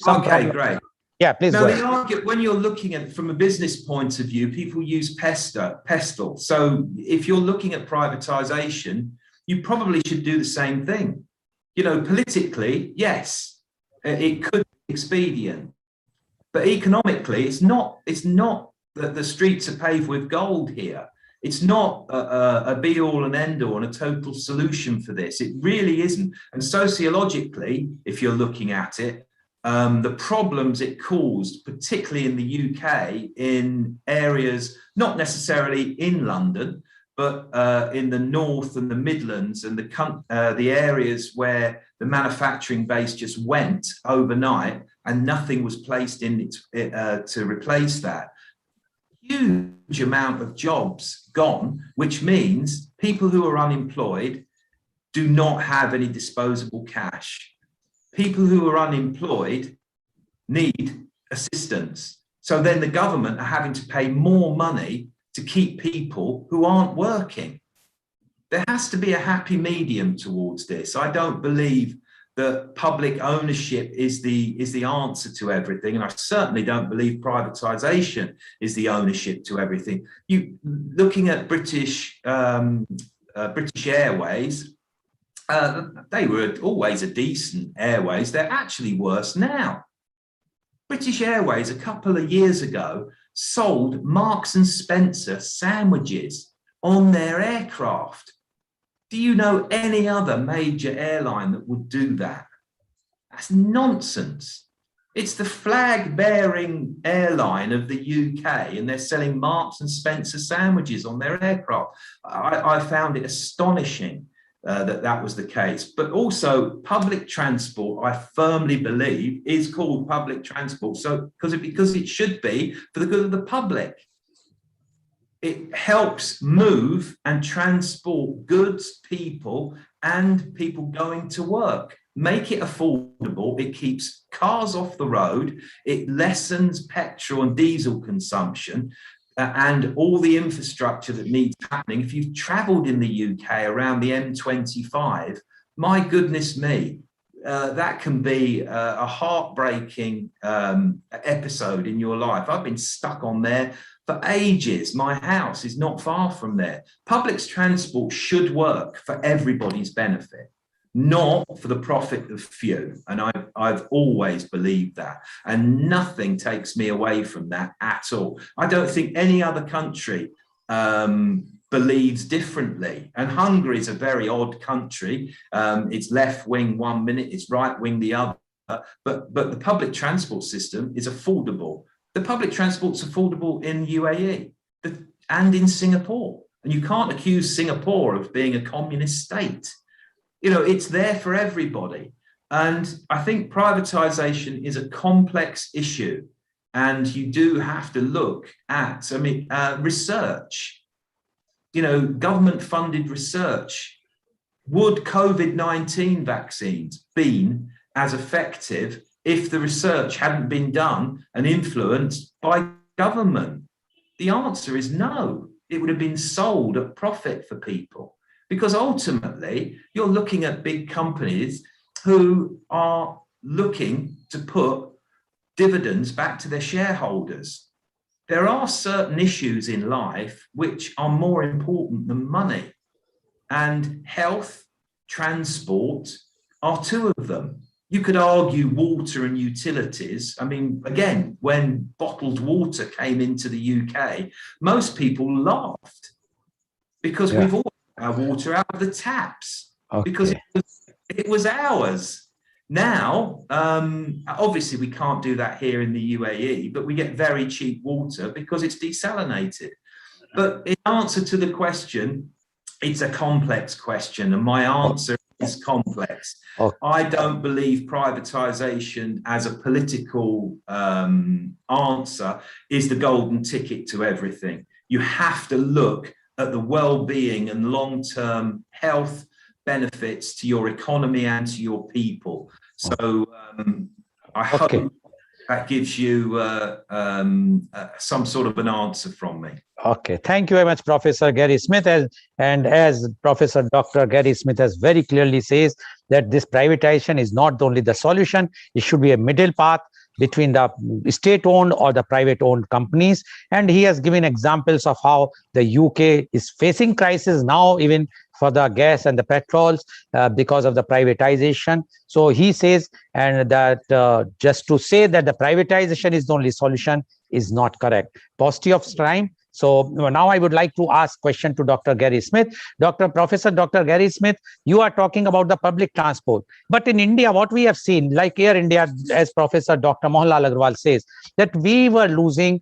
Okay, great. Yeah, please now, go the ahead. argument, when you're looking at it from a business point of view, people use pestle. So if you're looking at privatization, you probably should do the same thing. You know, politically, yes, it could be expedient. But economically, it's not that the streets are paved with gold here. It's not a be-all and end-all and a total solution for this. It really isn't. And sociologically, if you're looking at it, the problems it caused, particularly in the UK, in areas not necessarily in London, but in the North and the Midlands and the areas where the manufacturing base just went overnight and nothing was placed in it to replace that. Huge amount of jobs gone, which means people who are unemployed do not have any disposable cash. People who are unemployed need assistance. So then the government are having to pay more money to keep people who aren't working. There has to be a happy medium towards this. I don't believe that public ownership is the answer to everything, and I certainly don't believe privatization is the ownership to everything. You looking at British Airways, they were always a decent airways. They're actually worse now. British Airways a couple of years ago sold Marks and Spencer sandwiches on their aircraft. Do you know any other major airline that would do that? That's nonsense. It's the flag-bearing airline of the UK, and they're selling Marks and Spencer sandwiches on their aircraft. I found it astonishing that was the case. But also, public transport, I firmly believe, is called public transport. So because it should be for the good of the public. It helps move and transport goods, people, and people going to work. Make it affordable. It keeps cars off the road. It lessens petrol and diesel consumption and all the infrastructure that needs happening. If you've traveled in the UK around the M25, my goodness me, that can be a heartbreaking episode in your life. I've been stuck on there for ages. My house is not far from there. Public transport should work for everybody's benefit, not for the profit of few. And I've always believed that. And nothing takes me away from that at all. I don't think any other country believes differently. And Hungary is a very odd country. It's left wing 1 minute, it's right wing the other. But the public transport system is affordable. The public transport's affordable in UAE and in Singapore. And you can't accuse Singapore of being a communist state. You know, it's there for everybody. And I think privatization is a complex issue. And you do have to look at, research, you know, government funded research. Would COVID-19 vaccines been as effective if the research hadn't been done and influenced by government? The answer is no. It would have been sold at profit for people, because ultimately you're looking at big companies who are looking to put dividends back to their shareholders. There are certain issues in life which are more important than money, and health, transport are two of them. You could argue water and utilities. I mean, again, when bottled water came into the UK, most people laughed because we've all had our water out of the taps because it was ours. Now, obviously, we can't do that here in the UAE, but we get very cheap water because it's desalinated. But in answer to the question, it's a complex question, and my answer is complex. I don't believe privatization as a political answer is the golden ticket to everything. You have to look at the well-being and long-term health benefits to your economy and to your people. So I hope that gives you some sort of an answer from me. Okay, thank you very much, Professor Gary Smith. As Professor Dr. Gary Smith has very clearly says that this privatization is not only the solution, it should be a middle path between the state-owned or the private-owned companies. And he has given examples of how the UK is facing crisis now, even for the gas and the petrols because of the privatization. So he says, and that just to say that the privatization is the only solution is not correct. Paucity of time. So now I would like to ask question to Dr. Gary Smith. Professor Dr. Gary Smith, you are talking about the public transport. But in India, what we have seen, like Air India, as Professor Dr. Mohanlal Agarwal says, that we were losing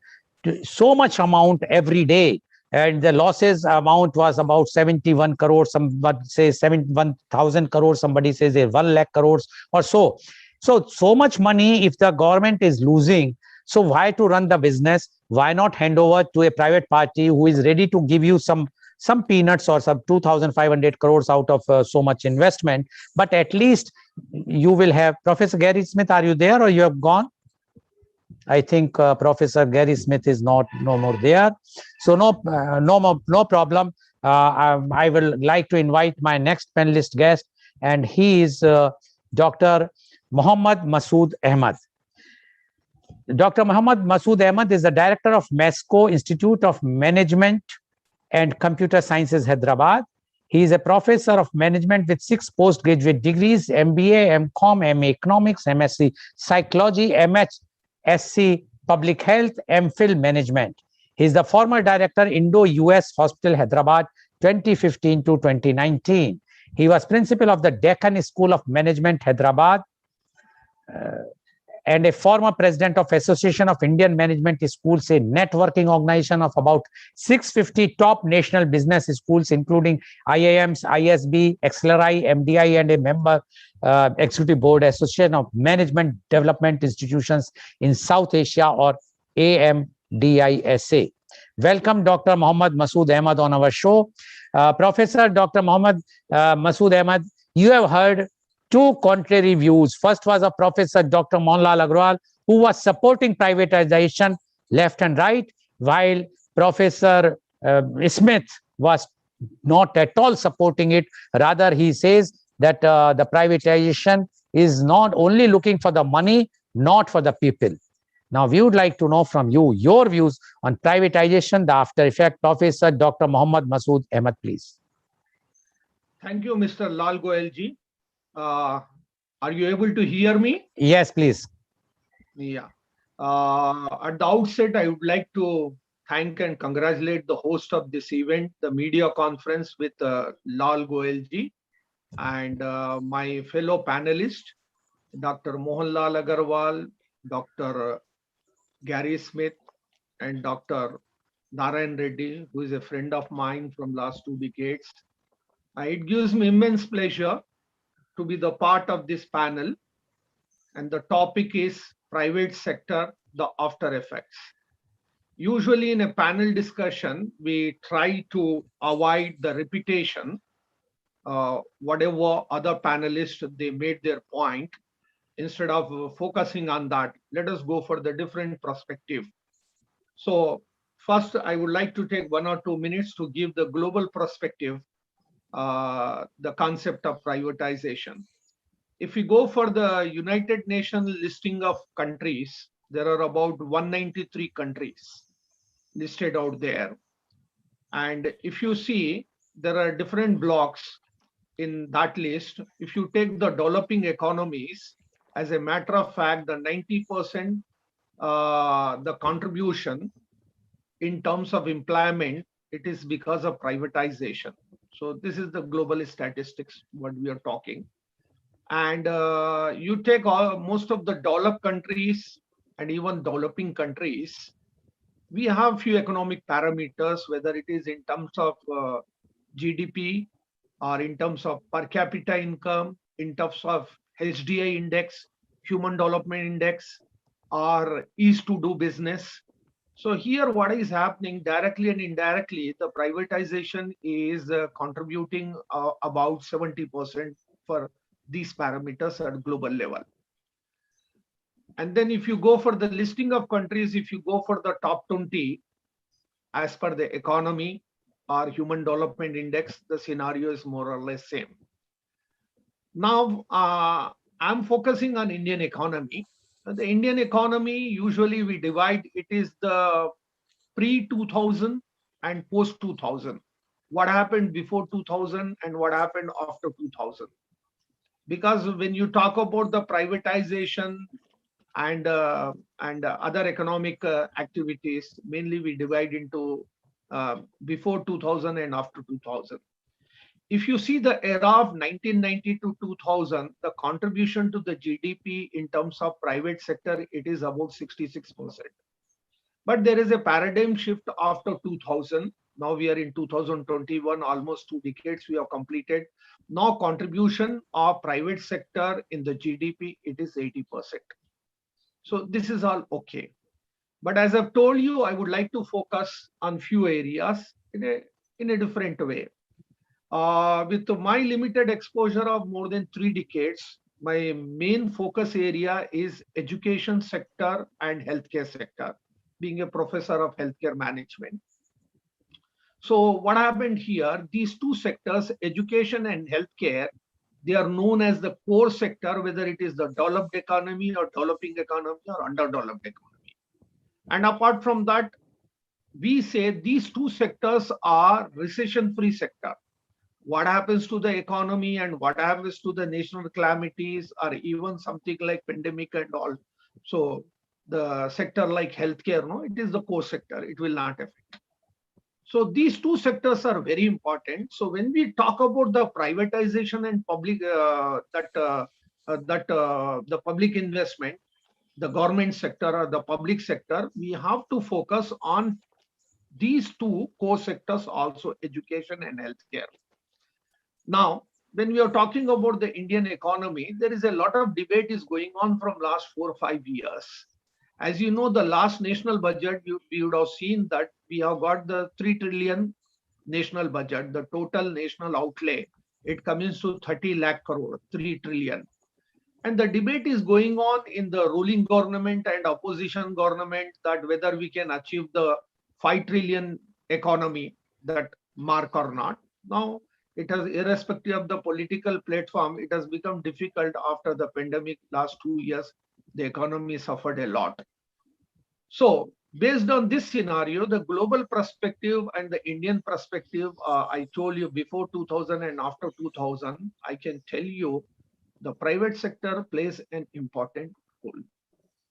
so much amount every day. And the losses amount was about 71 crores, somebody says 71,000 crores, somebody says 1 lakh crores or so. So much money if the government is losing, so why to run the business? Why not hand over to a private party who is ready to give you some peanuts or some 2,500 crores out of so much investment? But at least you will have. Professor Gary Smith, are you there or you have gone? I think Professor Gary Smith is no more there. So no problem. I will like to invite my next panelist guest, and he is Dr. Mohammad Masood Ahmad. Dr. Mohammad Masood Ahmad is the director of MESCO Institute of Management and Computer Sciences, Hyderabad. He is a professor of management with 6 postgraduate degrees, MBA, MCom, MA Economics, MSc Psychology, MHSC Public Health, MPhil Management. He is the former director, Indo-US Hospital, Hyderabad, 2015 to 2019. He was principal of the Deccan School of Management, Hyderabad. and a former president of Association of Indian Management Schools, a networking organization of about 650 top national business schools, including IIMs, ISB, XLRI, MDI, and a member Executive Board Association of Management Development Institutions in South Asia, or AMDISA. Welcome, Dr. Mohammad Masood Ahmad, on our show. Professor Dr. Mohammad Masood Ahmad, you have heard two contrary views. First was of Professor Dr. Mohanlal Agrawal, who was supporting privatization left and right, while Professor Smith was not at all supporting it. Rather, he says that the privatization is not only looking for the money, not for the people. Now, we would like to know from you your views on privatization, the after effect. Professor Dr. Mohammad Masood Ahmad, please. Thank you, Mr. Lal Goel ji. Are you able to hear me? Yes, please. Yeah. At the outset, I would like to thank and congratulate the host of this event, the media conference with Lal Goel ji, and my fellow panelists, Dr. Mohanlal Agarwal, Dr. Gary Smith, and Dr. Narayan Reddy, who is a friend of mine from last 2 decades. It gives me immense pleasure to be the part of this panel, and the topic is private sector, the after effects. Usually in a panel discussion, we try to avoid the repetition, whatever other panelists, they made their point. Instead of focusing on that, let us go for the different perspective. So first, I would like to take 1 or 2 minutes to give the global perspective, the concept of privatization. If we go for the United Nations listing of countries, there are about 193 countries listed out there. And if you see, there are different blocks in that list. If you take the developing economies, as a matter of fact, the 90% the contribution in terms of employment, it is because of privatization. So this is the global statistics, what we are talking. And you take most of the developed countries and even developing countries, we have few economic parameters, whether it is in terms of GDP or in terms of per capita income, in terms of HDI index, human development index, or ease to do business. So here what is happening directly and indirectly, the privatization is contributing about 70% for these parameters at global level. And then if you go for the listing of countries, if you go for the top 20, as per the economy or human development index, the scenario is more or less same. Now, I'm focusing on Indian economy. The Indian economy, usually we divide, it is the pre-2000 and post-2000. What happened before 2000 and what happened after 2000. Because when you talk about the privatization and other economic activities, mainly we divide into before 2000 and after 2000. If you see the era of 1990 to 2000, the contribution to the GDP in terms of private sector, it is about 66%. But there is a paradigm shift after 2000. Now we are in 2021, almost 2 decades we have completed. Now contribution of private sector in the GDP, it is 80%. So this is all okay. But as I've told you, I would like to focus on few areas in a different way. With my limited exposure of more than 3 decades, my main focus area is education sector and healthcare sector, being a professor of healthcare management. So what happened here, these two sectors, education and healthcare, they are known as the core sector, whether it is the developed economy or developing economy or underdeveloped economy. And apart from that, we say these two sectors are recession-free sector. What happens to the economy and what happens to the national calamities or even something like pandemic and all. So the sector like healthcare, no, it is the core sector, it will not affect. So these two sectors are very important. So when we talk about the privatization and public the public investment, the government sector or the public sector, we have to focus on these two core sectors also, education and healthcare. Now, when we are talking about the Indian economy, there is a lot of debate is going on from last 4 or 5 years. As you know, the last national budget, you would have seen that we have got the 3 trillion national budget, the total national outlay. It comes to 30 lakh crore, 3 trillion. And the debate is going on in the ruling government and opposition government that whether we can achieve the 5 trillion economy, that mark or not. Now, it has, irrespective of the political platform, it has become difficult after the pandemic last 2 years. The economy suffered a lot. So, based on this scenario, the global perspective and the Indian perspective, I told you before 2000 and after 2000, I can tell you the private sector plays an important role.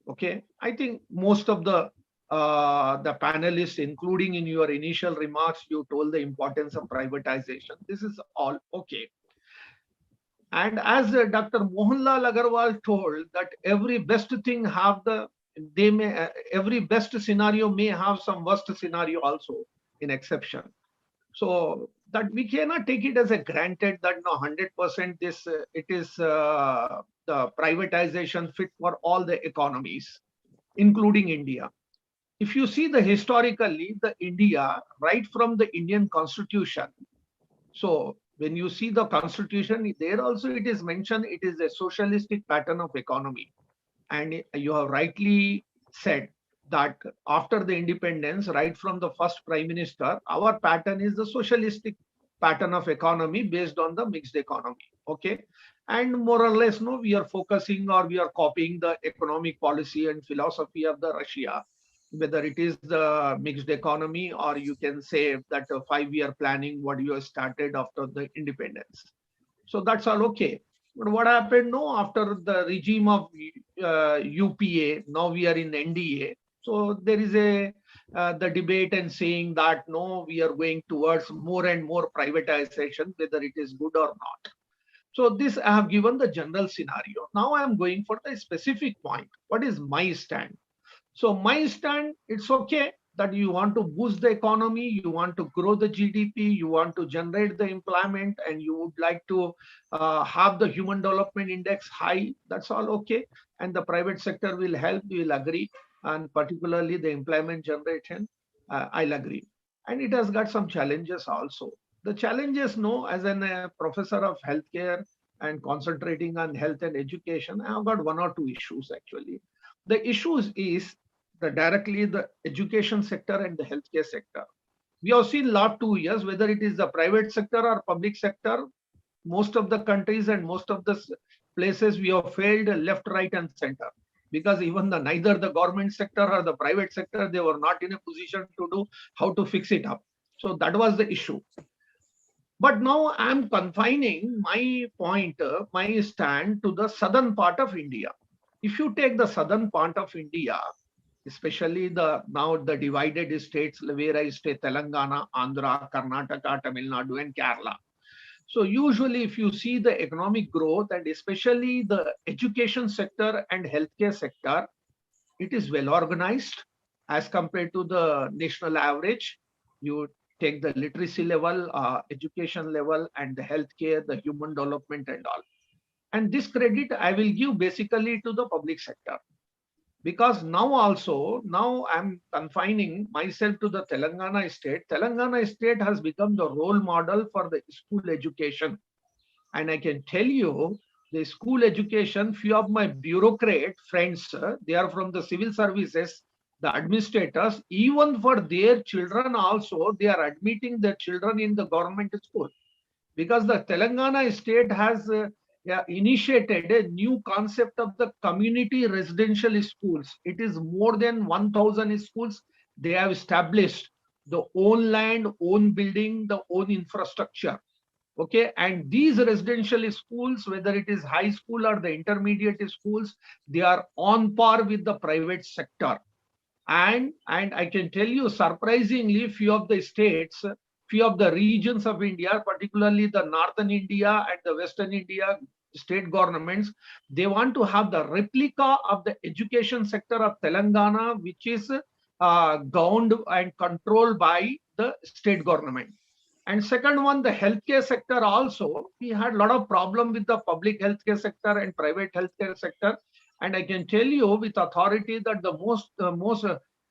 Okay, I think most of the panelists, including in your initial remarks, you told the importance of privatization. This is all okay. And as Dr. Mohanlal Agarwal told, that every best thing have the they may every best scenario may have some worst scenario also in exception. So that we cannot take it as a granted that no 100% this it is the privatization fit for all the economies, including India. If you see the historically, the India, right from the Indian Constitution, so when you see the Constitution, there also it is mentioned it is a socialistic pattern of economy. And you have rightly said that after the independence, right from the first prime minister, our pattern is the socialistic pattern of economy based on the mixed economy. Okay. And more or less, no, we are focusing or we are copying the economic policy and philosophy of the Russia, whether it is the mixed economy or you can say that a 5-year planning, what you have started after the independence. So that's all okay. But what happened? No, after the regime of UPA, now we are in NDA. So there is a the debate and saying that no, we are going towards more and more privatization, whether it is good or not. So this I have given the general scenario. Now I am going for the specific point. What is my stand? So my stand, it's okay that you want to boost the economy, you want to grow the GDP, you want to generate the employment, and you would like to have the human development index high. That's all okay. And the private sector will help, we will agree. And particularly the employment generation, I'll agree. And it has got some challenges also. The challenges, no, as a professor of healthcare and concentrating on health and education, I have got one or two issues actually. The issues is directly the education sector and the healthcare sector. We have seen last 2 years, whether it is the private sector or public sector, most of the countries and most of the places we have failed left, right, and center. Because even neither the government sector or the private sector, they were not in a position to do how to fix it up. So that was the issue. But now I'm confining my point, my stand to the southern part of India. If you take the southern part of India, especially now the divided states where I stay, Telangana, Andhra, Karnataka, Tamil Nadu, and Kerala. So usually if you see the economic growth and especially the education sector and healthcare sector, it is well organized as compared to the national average. You take the literacy level, education level, and the healthcare, the human development and all. And this credit I will give basically to the public sector. Because now I'm confining myself to the Telangana state. Telangana state has become the role model for the school education. And I can tell you, the school education, few of my bureaucrat friends, they are from the civil services, the administrators, even for their children also, they are admitting their children in the government school. Because the Telangana state has initiated a new concept of the community residential schools. It is more than 1,000 schools they have established, the own land, own building, the own infrastructure. Okay, and these residential schools, whether it is high school or the intermediate schools, they are on par with the private sector. And I can tell you, surprisingly, few of the states, few of the regions of India, particularly the northern India and the western India, state governments, they want to have the replica of the education sector of Telangana, which is governed and controlled by the state government. And second one, the healthcare sector also, we had a lot of problem with the public healthcare sector and private healthcare sector. And I can tell you with authority that the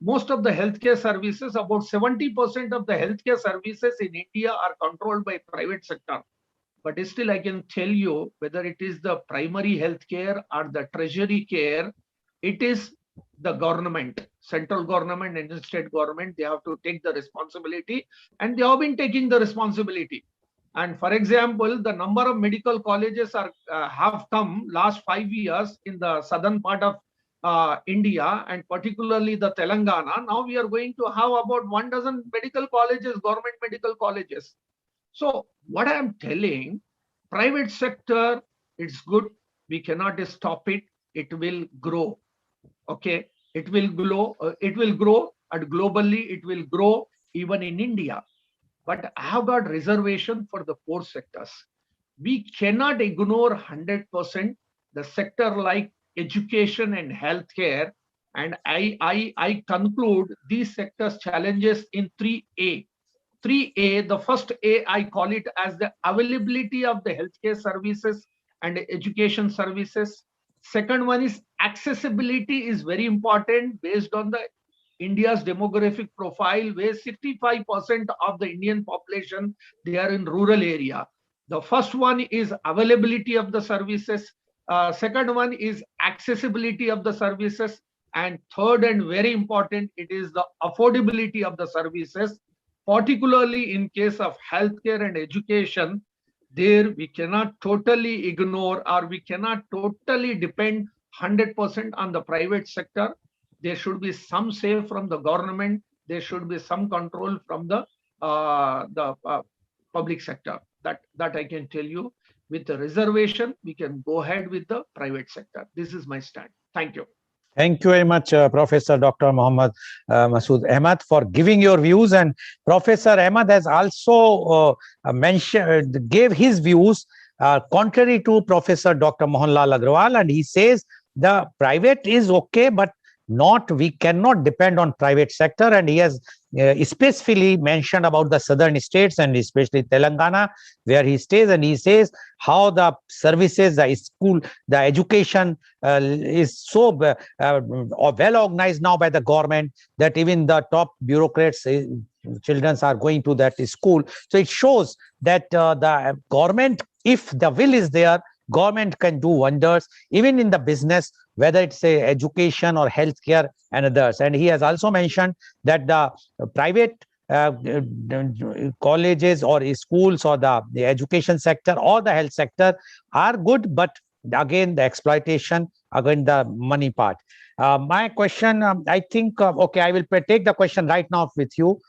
most of the healthcare services, about 70% of the healthcare services in India are controlled by private sector. But still, I can tell you whether it is the primary healthcare or the tertiary care, it is the government, central government and the state government, they have to take the responsibility, and they have been taking the responsibility. And for example, the number of medical colleges have come last 5 years in the southern part of India, and particularly the Telangana. Now we are going to have about 12 medical colleges, government medical colleges. So what I am telling, private sector, it's good. We cannot stop it. It will grow. Okay, it will grow. It will grow, and globally it will grow even in India. But I have got reservation for the four sectors. We cannot ignore 100% the sector like education and healthcare. And I conclude these sectors challenges in 3A. 3A, the first A, I call it as the availability of the healthcare services and education services. Second one is accessibility is very important based on the India's demographic profile, where 65% of the Indian population, they are in rural area. The first one is availability of the services. Second one is accessibility of the services. And third and very important, it is the affordability of the services, particularly in case of healthcare and education. There we cannot totally ignore, or we cannot totally depend 100% on the private sector. There should be some say from the government. There should be some control from the public sector. That I can tell you. With the reservation, we can go ahead with the private sector. This is my stand. Thank you. Thank you very much, Professor Dr. Mohammad Masood Ahmad, for giving your views. And Professor Ahmad has also gave his views contrary to Professor Dr. Mohanlal Agrawal, and he says the private is okay, but we cannot depend on private sector. And he has specifically mentioned about the southern states and especially Telangana, where he stays, and he says how the services, the school, the education is so well organized now by the government that even the top bureaucrats, children are going to that school. So it shows that the government, if the will is there, government can do wonders, even in the business, whether it's education or healthcare and others. And he has also mentioned that the private colleges or schools or the education sector or the health sector are good, but again, the exploitation, again, the money part. My question, I think, okay, I will take the question right now with you.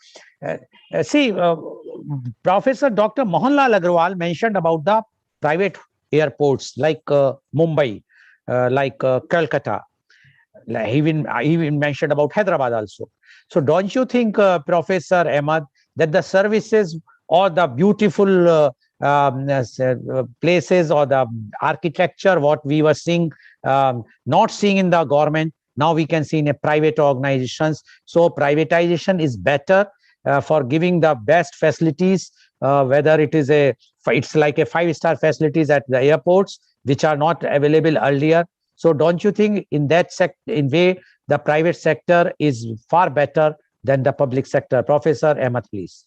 See, Professor Dr. Mohanlal Agrawal mentioned about the private airports like Mumbai, like Calcutta. He even mentioned about Hyderabad also. So don't you think, Professor Ahmad, that the services or the beautiful places or the architecture, what we were seeing, not seeing in the government, now we can see in a private organizations. So privatization is better for giving the best facilities, whether it is it's like a 5-star facilities at the airports, which are not available earlier. So don't you think in that in way, the private sector is far better than the public sector? Professor Ahmad, please.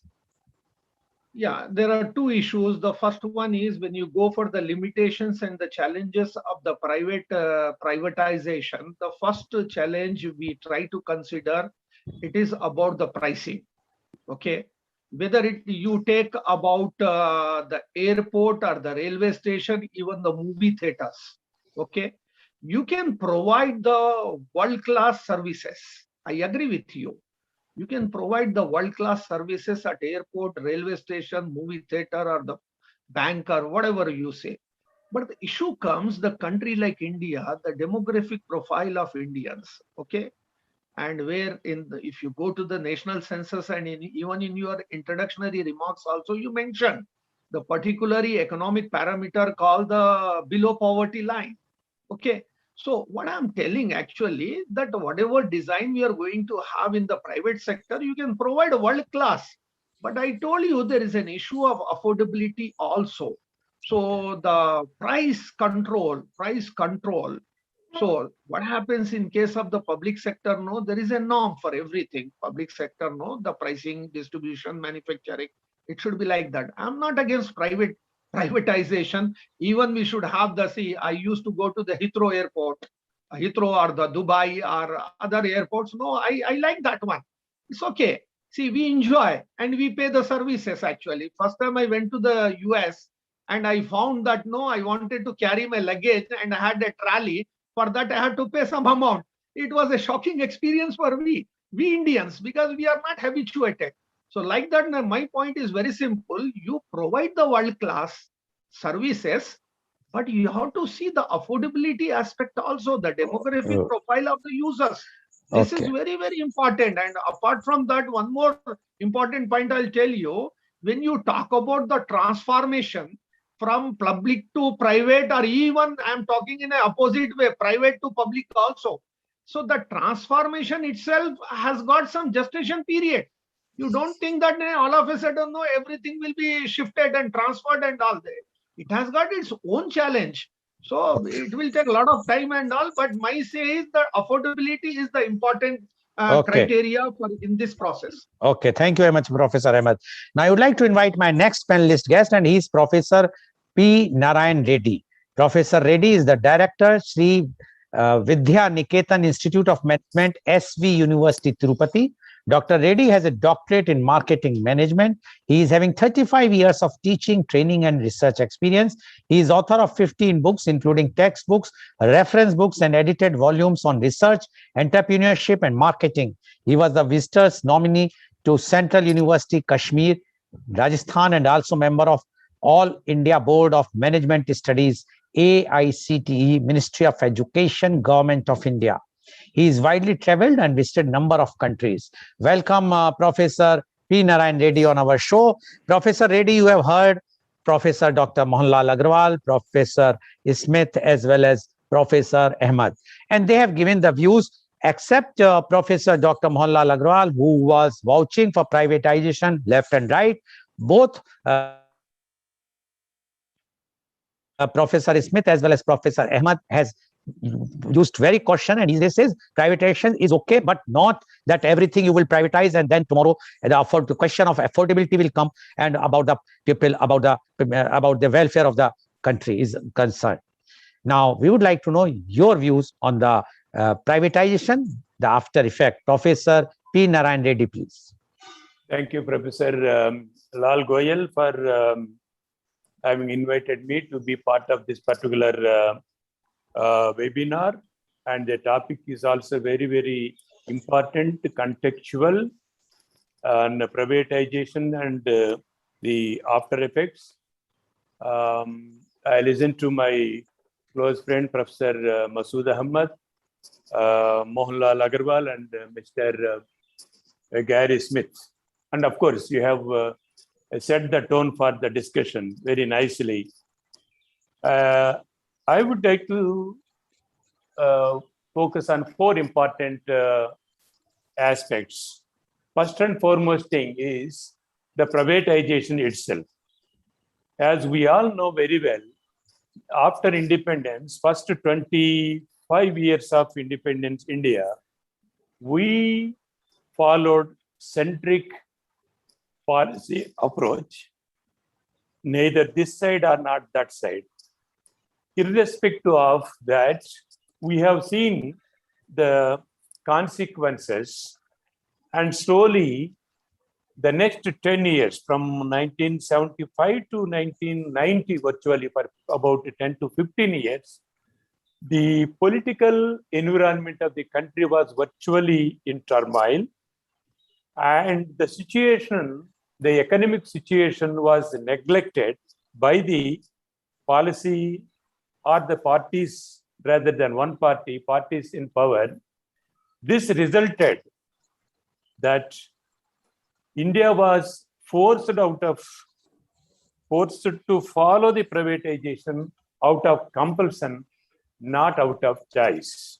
Yeah, there are two issues. The first one is when you go for the limitations and the challenges of the privatization, the first challenge we try to consider, it is about the pricing. Okay, whether you take about the airport or the railway station, even the movie theaters. Okay, you can provide the world-class services. I agree with you. You can provide the world-class services at airport, railway station, movie theater, or the bank, or whatever you say. But the issue comes, the country like India, the demographic profile of Indians, okay? And where if you go to the national census and even in your introductory remarks also, you mentioned the particularly economic parameter called the below poverty line. Okay. So what I'm telling actually that whatever design we are going to have in the private sector, you can provide a world class. But I told you there is an issue of affordability also. So the price control. So what happens in case of the public sector? No, there is a norm for everything. Public sector, no, the pricing, distribution, manufacturing, it should be like that. I'm not against privatization. Even we should have the, see, I used to go to the Heathrow airport, Heathrow or the Dubai or other airports. No, I like that one. It's okay. See, we enjoy and we pay the services actually. First time I went to the US and I found that no, I wanted to carry my luggage and I had a trolley. For that, I had to pay some amount. It was a shocking experience for we Indians, because we are not habituated. So like that, my point is very simple. You provide the world-class services, but you have to see the affordability aspect also, the demographic Oh, profile of the users. This is okay. very, very important. And apart from that, one more important point I'll tell you. When you talk about the transformation from public to private, or even I'm talking in an opposite way, private to public also. So the transformation itself has got some gestation period. You don't think that all of a sudden, no, everything will be shifted and transferred and all that. It has got its own challenge. So it will take a lot of time and all, but my say is that affordability is the important Okay. criteria for in this process. Okay. Thank you very much, Professor Ahmed. Now, I would like to invite my next panelist guest, and he is Professor P. Narayan Reddy. Professor Reddy is the director, Sri Vidya Niketan Institute of Management, SV University, Tirupati. Dr. Reddy has a doctorate in marketing management. He is having 35 years of teaching, training, and research experience. He is author of 15 books, including textbooks, reference books, and edited volumes on research, entrepreneurship, and marketing. He was the visitors nominee to Central University, Kashmir, Rajasthan, and also member of All India Board of Management Studies, AICTE, Ministry of Education, Government of India. He is widely traveled and visited number of countries. Welcome, Professor P. Narayan Reddy on our show. Professor Reddy, you have heard Professor Dr. Mohanlal Agrawal, Professor Smith, as well as Professor Ahmed. And they have given the views, except Professor Dr. Mohanlal Agrawal, who was vouching for privatization left and right. Both Professor Smith as well as Professor Ahmed has used very caution, and he says privatization is okay, but not that everything you will privatize and then tomorrow the question of affordability will come, and about the people, about the welfare of the country is concerned. Now we would like to know your views on the privatization, the after effect. Professor P. Narayan Reddy, please. Thank you, Professor Lal Goel, for having invited me to be part of this particular webinar. And the topic is also very, very important, contextual, and privatization and the after effects. I listened to my close friend, Professor Masood Ahmed, Mohanlal Agrawal, and Mr. Gary Smith. And of course, you have set the tone for the discussion very nicely. I would like to focus on four important aspects. First and foremost thing is the privatization itself. As we all know very well, after independence, first 25 years of independence India, we followed centric policy approach, neither this side or not that side. Irrespective of that, we have seen the consequences, and slowly the next 10 years, from 1975 to 1990, virtually for about 10 to 15 years, the political environment of the country was virtually in turmoil, and the situation, the economic situation, was neglected by the policy or the parties, rather than one party, parties in power. This resulted that India was forced out of forced to follow the privatization out of compulsion, not out of choice.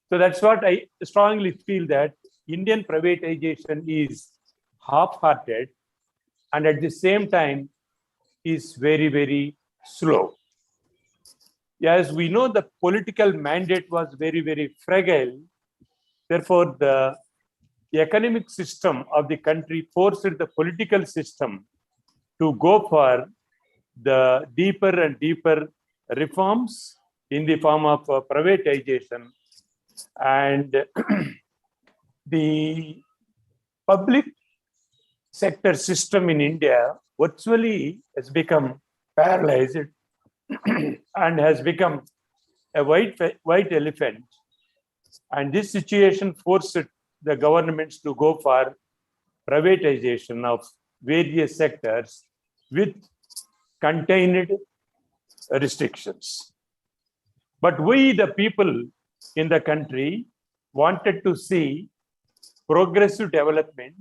So that's what I strongly feel, that Indian privatization is half-hearted and at the same time is very, very slow. As we know, the political mandate was very, very fragile. Therefore, the economic system of the country forced the political system to go for the deeper and deeper reforms in the form of privatization. And the public sector system in India virtually has become paralyzed and has become a white elephant. And this situation forced the governments to go for privatization of various sectors with contained restrictions. But we, the people in the country, wanted to see progressive development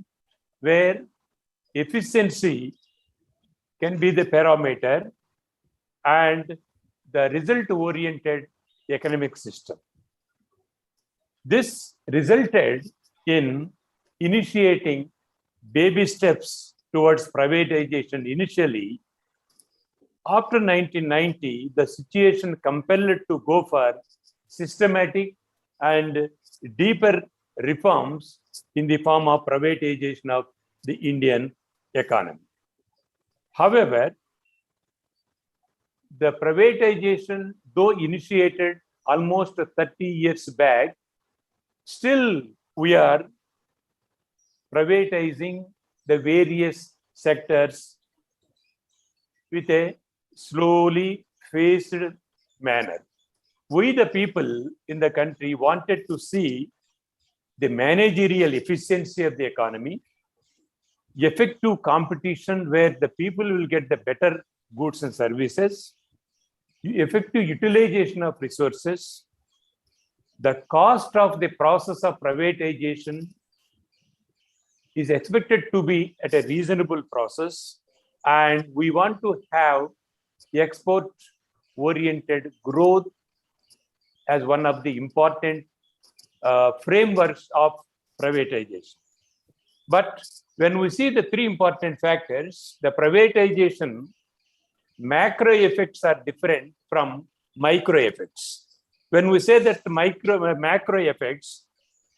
where efficiency can be the parameter and the result-oriented economic system. This resulted in initiating baby steps towards privatization initially. After 1990, the situation compelled to go for systematic and deeper reforms in the form of privatization of the Indian economy. However, the privatization, though initiated almost 30 years back, still we are privatizing the various sectors with a slowly phased manner. We, the people in the country, wanted to see the managerial efficiency of the economy, effective competition where the people will get the better goods and services, effective utilization of resources, the cost of the process of privatization is expected to be at a reasonable process, and we want to have export-oriented growth as one of the important frameworks of privatization. But when we see the three important factors, the privatization macro effects are different from micro effects. When we say that macro effects,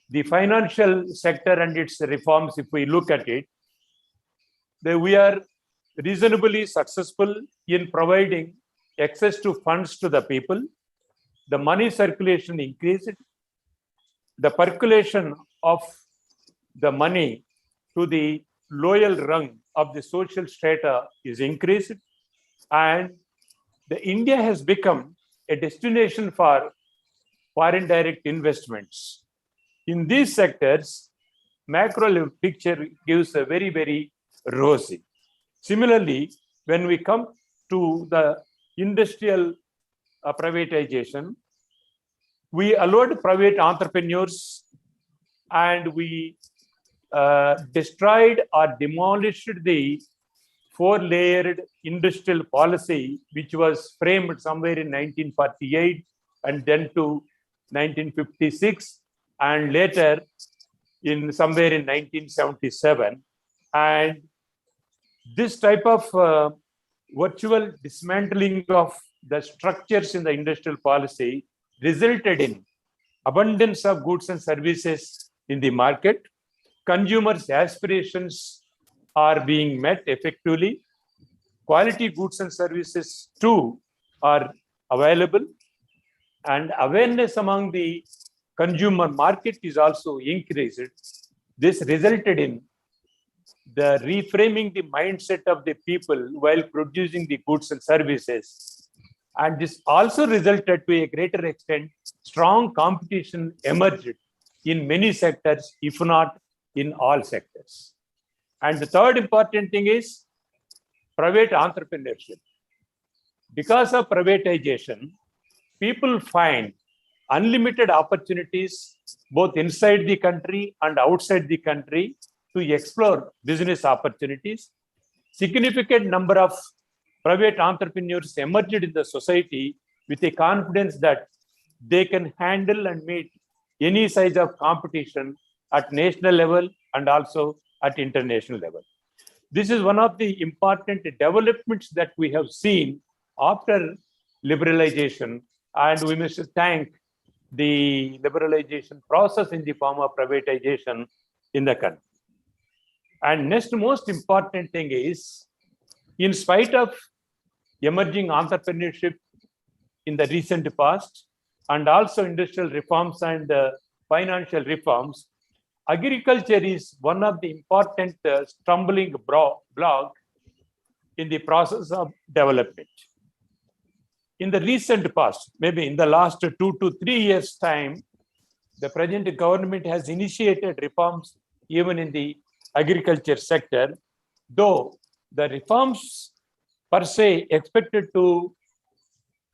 the financial sector and its reforms, if we look at it, we are reasonably successful in providing access to funds to the people. The money circulation increased. The percolation of the money to the lower rung of the social strata is increased. And India has become a destination for foreign direct investments. In these sectors, macro picture gives a very, very rosy. Similarly, when we come to the industrial privatization, we allowed private entrepreneurs and we destroyed or demolished the four-layered industrial policy, which was framed somewhere in 1948 and then to 1956 and later in somewhere in 1977. And this type of virtual dismantling of the structures in the industrial policy resulted in abundance of goods and services in the market. Consumers' aspirations are being met effectively. Quality goods and services too are available. And awareness among the consumer market is also increased. This resulted in the reframing the mindset of the people while producing the goods and services. And this also resulted to a greater extent, strong competition emerged in many sectors, if not in all sectors. And the third important thing is private entrepreneurship. Because of privatization, people find unlimited opportunities both inside the country and outside the country to explore business opportunities. significant number of private entrepreneurs emerged in the society with a confidence that they can handle and meet any size of competition at national level and also at international level. This is one of the important developments that we have seen after liberalization, and we must thank the liberalization process in the form of privatization in the country. And next most important thing is, in spite of emerging entrepreneurship in the recent past and also industrial reforms and financial reforms, agriculture is one of the important stumbling block in the process of development. In the recent past, maybe in the last 2 to 3 years' time, the present government has initiated reforms even in the agriculture sector, though the reforms per se expected to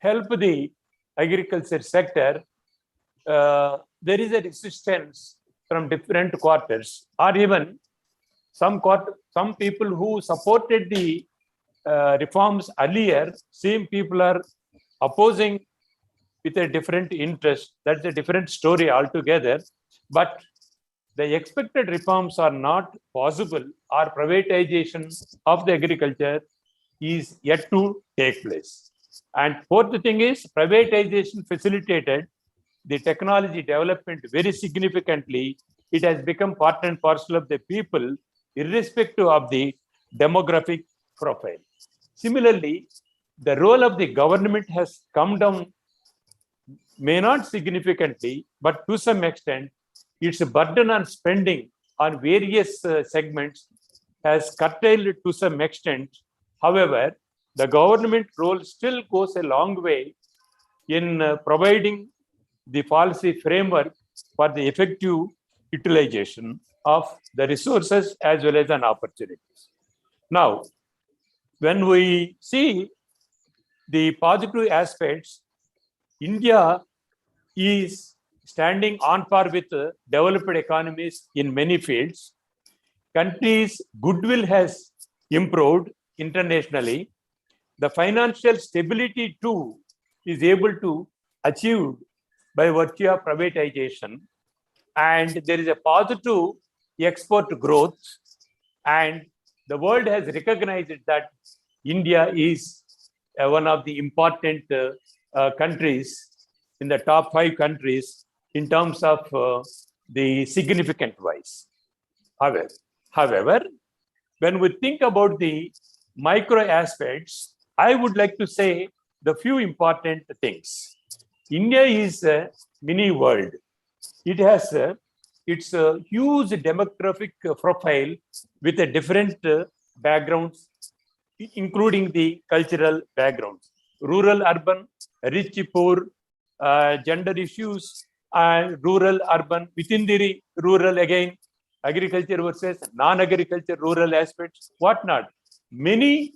help the agriculture sector, there is a resistance from different quarters, or even some people who supported the reforms earlier, same people are opposing with a different interest. That's a different story altogether. But the expected reforms are not possible, or privatization of the agriculture is yet to take place. And fourth thing is, privatization facilitated the technology development very significantly. It has become part and parcel of the people, irrespective of the demographic profile. Similarly, the role of the government has come down, may not significantly, but to some extent, its burden on spending on various segments has curtailed to some extent. However, the government role still goes a long way in providing the policy framework for the effective utilization of the resources as well as an opportunities. Now, when we see the positive aspects, India is standing on par with developed economies in many fields. Country's goodwill has improved internationally. The financial stability too is able to achieve by virtue of privatization, and there is a positive export growth, and the world has recognized that India is one of the important countries in the top 5 countries in terms of the significant wise. However, when we think about the micro aspects, I would like to say the few important things. India is a mini world. It has its huge demographic profile with a different backgrounds, including the cultural backgrounds. Rural, urban, rich, poor, gender issues, and rural, urban. Within the rural, again, agriculture versus non-agriculture, rural aspects, whatnot. Many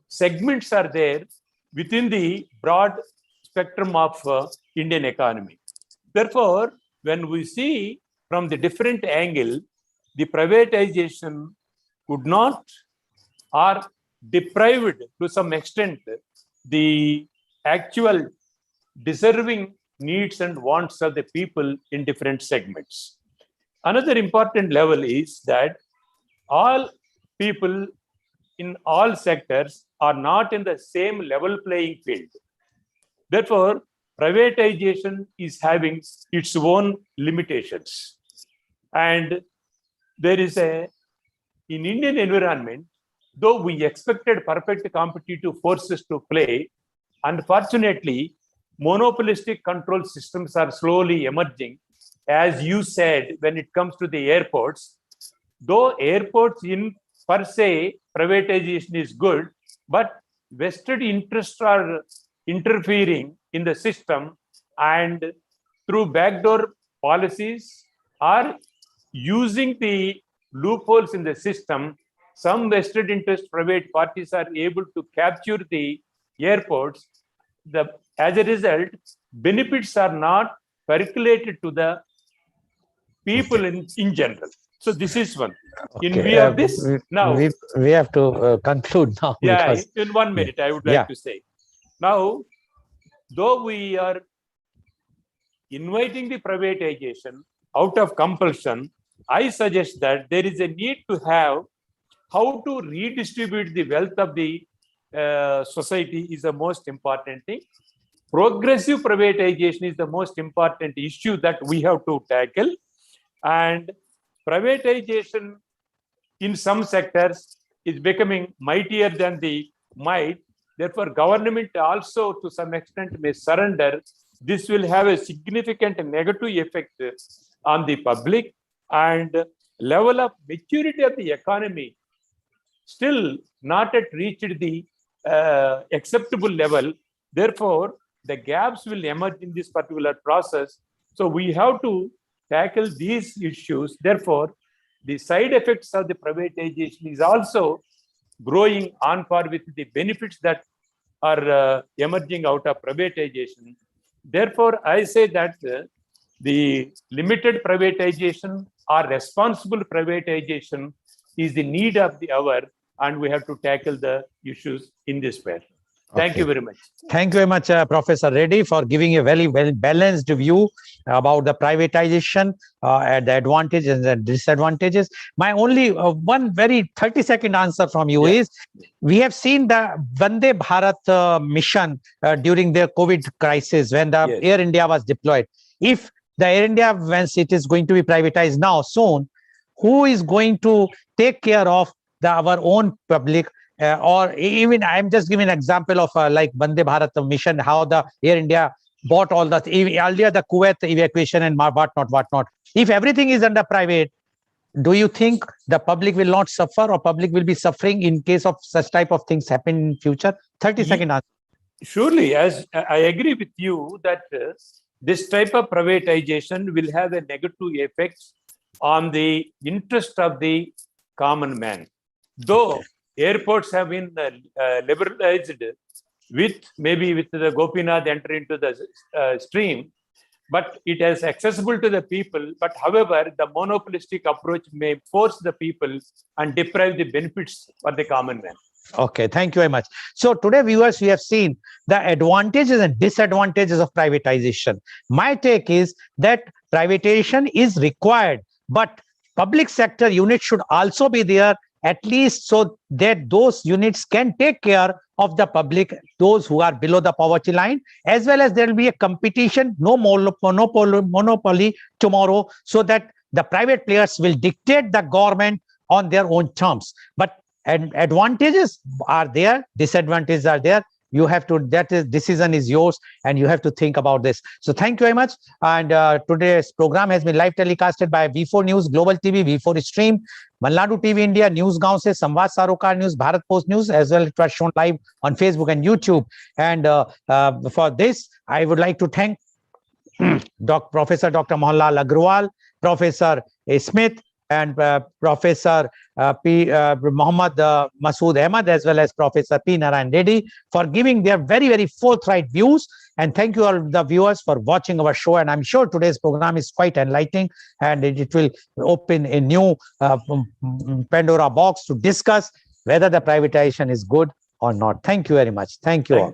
segments are there within the broad spectrum of Indian economy. Therefore, when we see from the different angle, the privatization would not or deprived to some extent the actual deserving needs and wants of the people in different segments. Another important level is that all people in all sectors are not in the same level playing field. Therefore, privatization is having its own limitations. And there is in Indian environment, though we expected perfect competitive forces to play, unfortunately, monopolistic control systems are slowly emerging. As you said, when it comes to the airports, though airports in per se, privatization is good, but vested interests are interfering in the system, and through backdoor policies or using the loopholes in the system, some vested interest private parties are able to capture the airports. As a result, benefits are not percolated to the people in general. So this is one. In Okay, view of this, now, we have to conclude now. yeah, because, in 1 minute, I would like to say. Now, though we are inviting the privatization out of compulsion, I suggest that there is a need to have how to redistribute the wealth of the society is the most important thing. Progressive privatization is the most important issue that we have to tackle. And privatization in some sectors is becoming mightier than the might. Therefore, government also to some extent may surrender. This will have a significant negative effect on the public, and level of maturity of the economy still not yet reached the acceptable level. Therefore, the gaps will emerge in this particular process. So we have to tackle these issues. Therefore, the side effects of the privatization is also growing on par with the benefits that are emerging out of privatization. Therefore, I say that the limited privatization or responsible privatization is the need of the hour, and we have to tackle the issues in this way. Thank you very much. Thank you very much, Professor Reddy, for giving a very well balanced view about the privatization and the advantages and the disadvantages. My only one very 30-second answer from you is, we have seen the Vande Bharat mission during the COVID crisis when the Air India was deployed. If the Air India, once it is going to be privatized now soon, who is going to take care of our own public? Or even I'm just giving an example of like Vande Bharat mission, how the Air India bought all the earlier the Kuwait evacuation and whatnot. If everything is under private, do you think the public will not suffer, or public will be suffering in case of such type of things happen in future? 30-second answer. Surely, as I agree with you that this type of privatization will have a negative effect on the interest of the common man. Though airports have been liberalized with the Gopinath entry into the stream, but it is accessible to the people. But however, the monopolistic approach may force the people and deprive the benefits for the common man. Okay, thank you very much. So today, viewers, we have seen the advantages and disadvantages of privatization. My take is that privatization is required, but public sector units should also be there, at least so that those units can take care of the public, those who are below the poverty line, as well as there will be a competition, no monopoly tomorrow, so that the private players will dictate the government on their own terms. But advantages are there, disadvantages are there. You have to, decision is yours, and you have to think about this. So thank you very much. And today's program has been live telecasted by V4 News, Global TV, V4 Stream, Malnadu TV India, News Gaon se, Samvad Sarokar News, Bharat Post News, as well. It was shown live on Facebook and YouTube. And for this, I would like to thank Professor Dr. Mohanlal Agrawal, Professor Smith, and Professor Muhammad Masood Ahmad, as well as Professor P. Narayan Reddy, for giving their very, very forthright views. And thank you all the viewers for watching our show. And I'm sure today's program is quite enlightening, and it will open a new Pandora box to discuss whether the privatization is good or not. Thank you very much. Thank you all.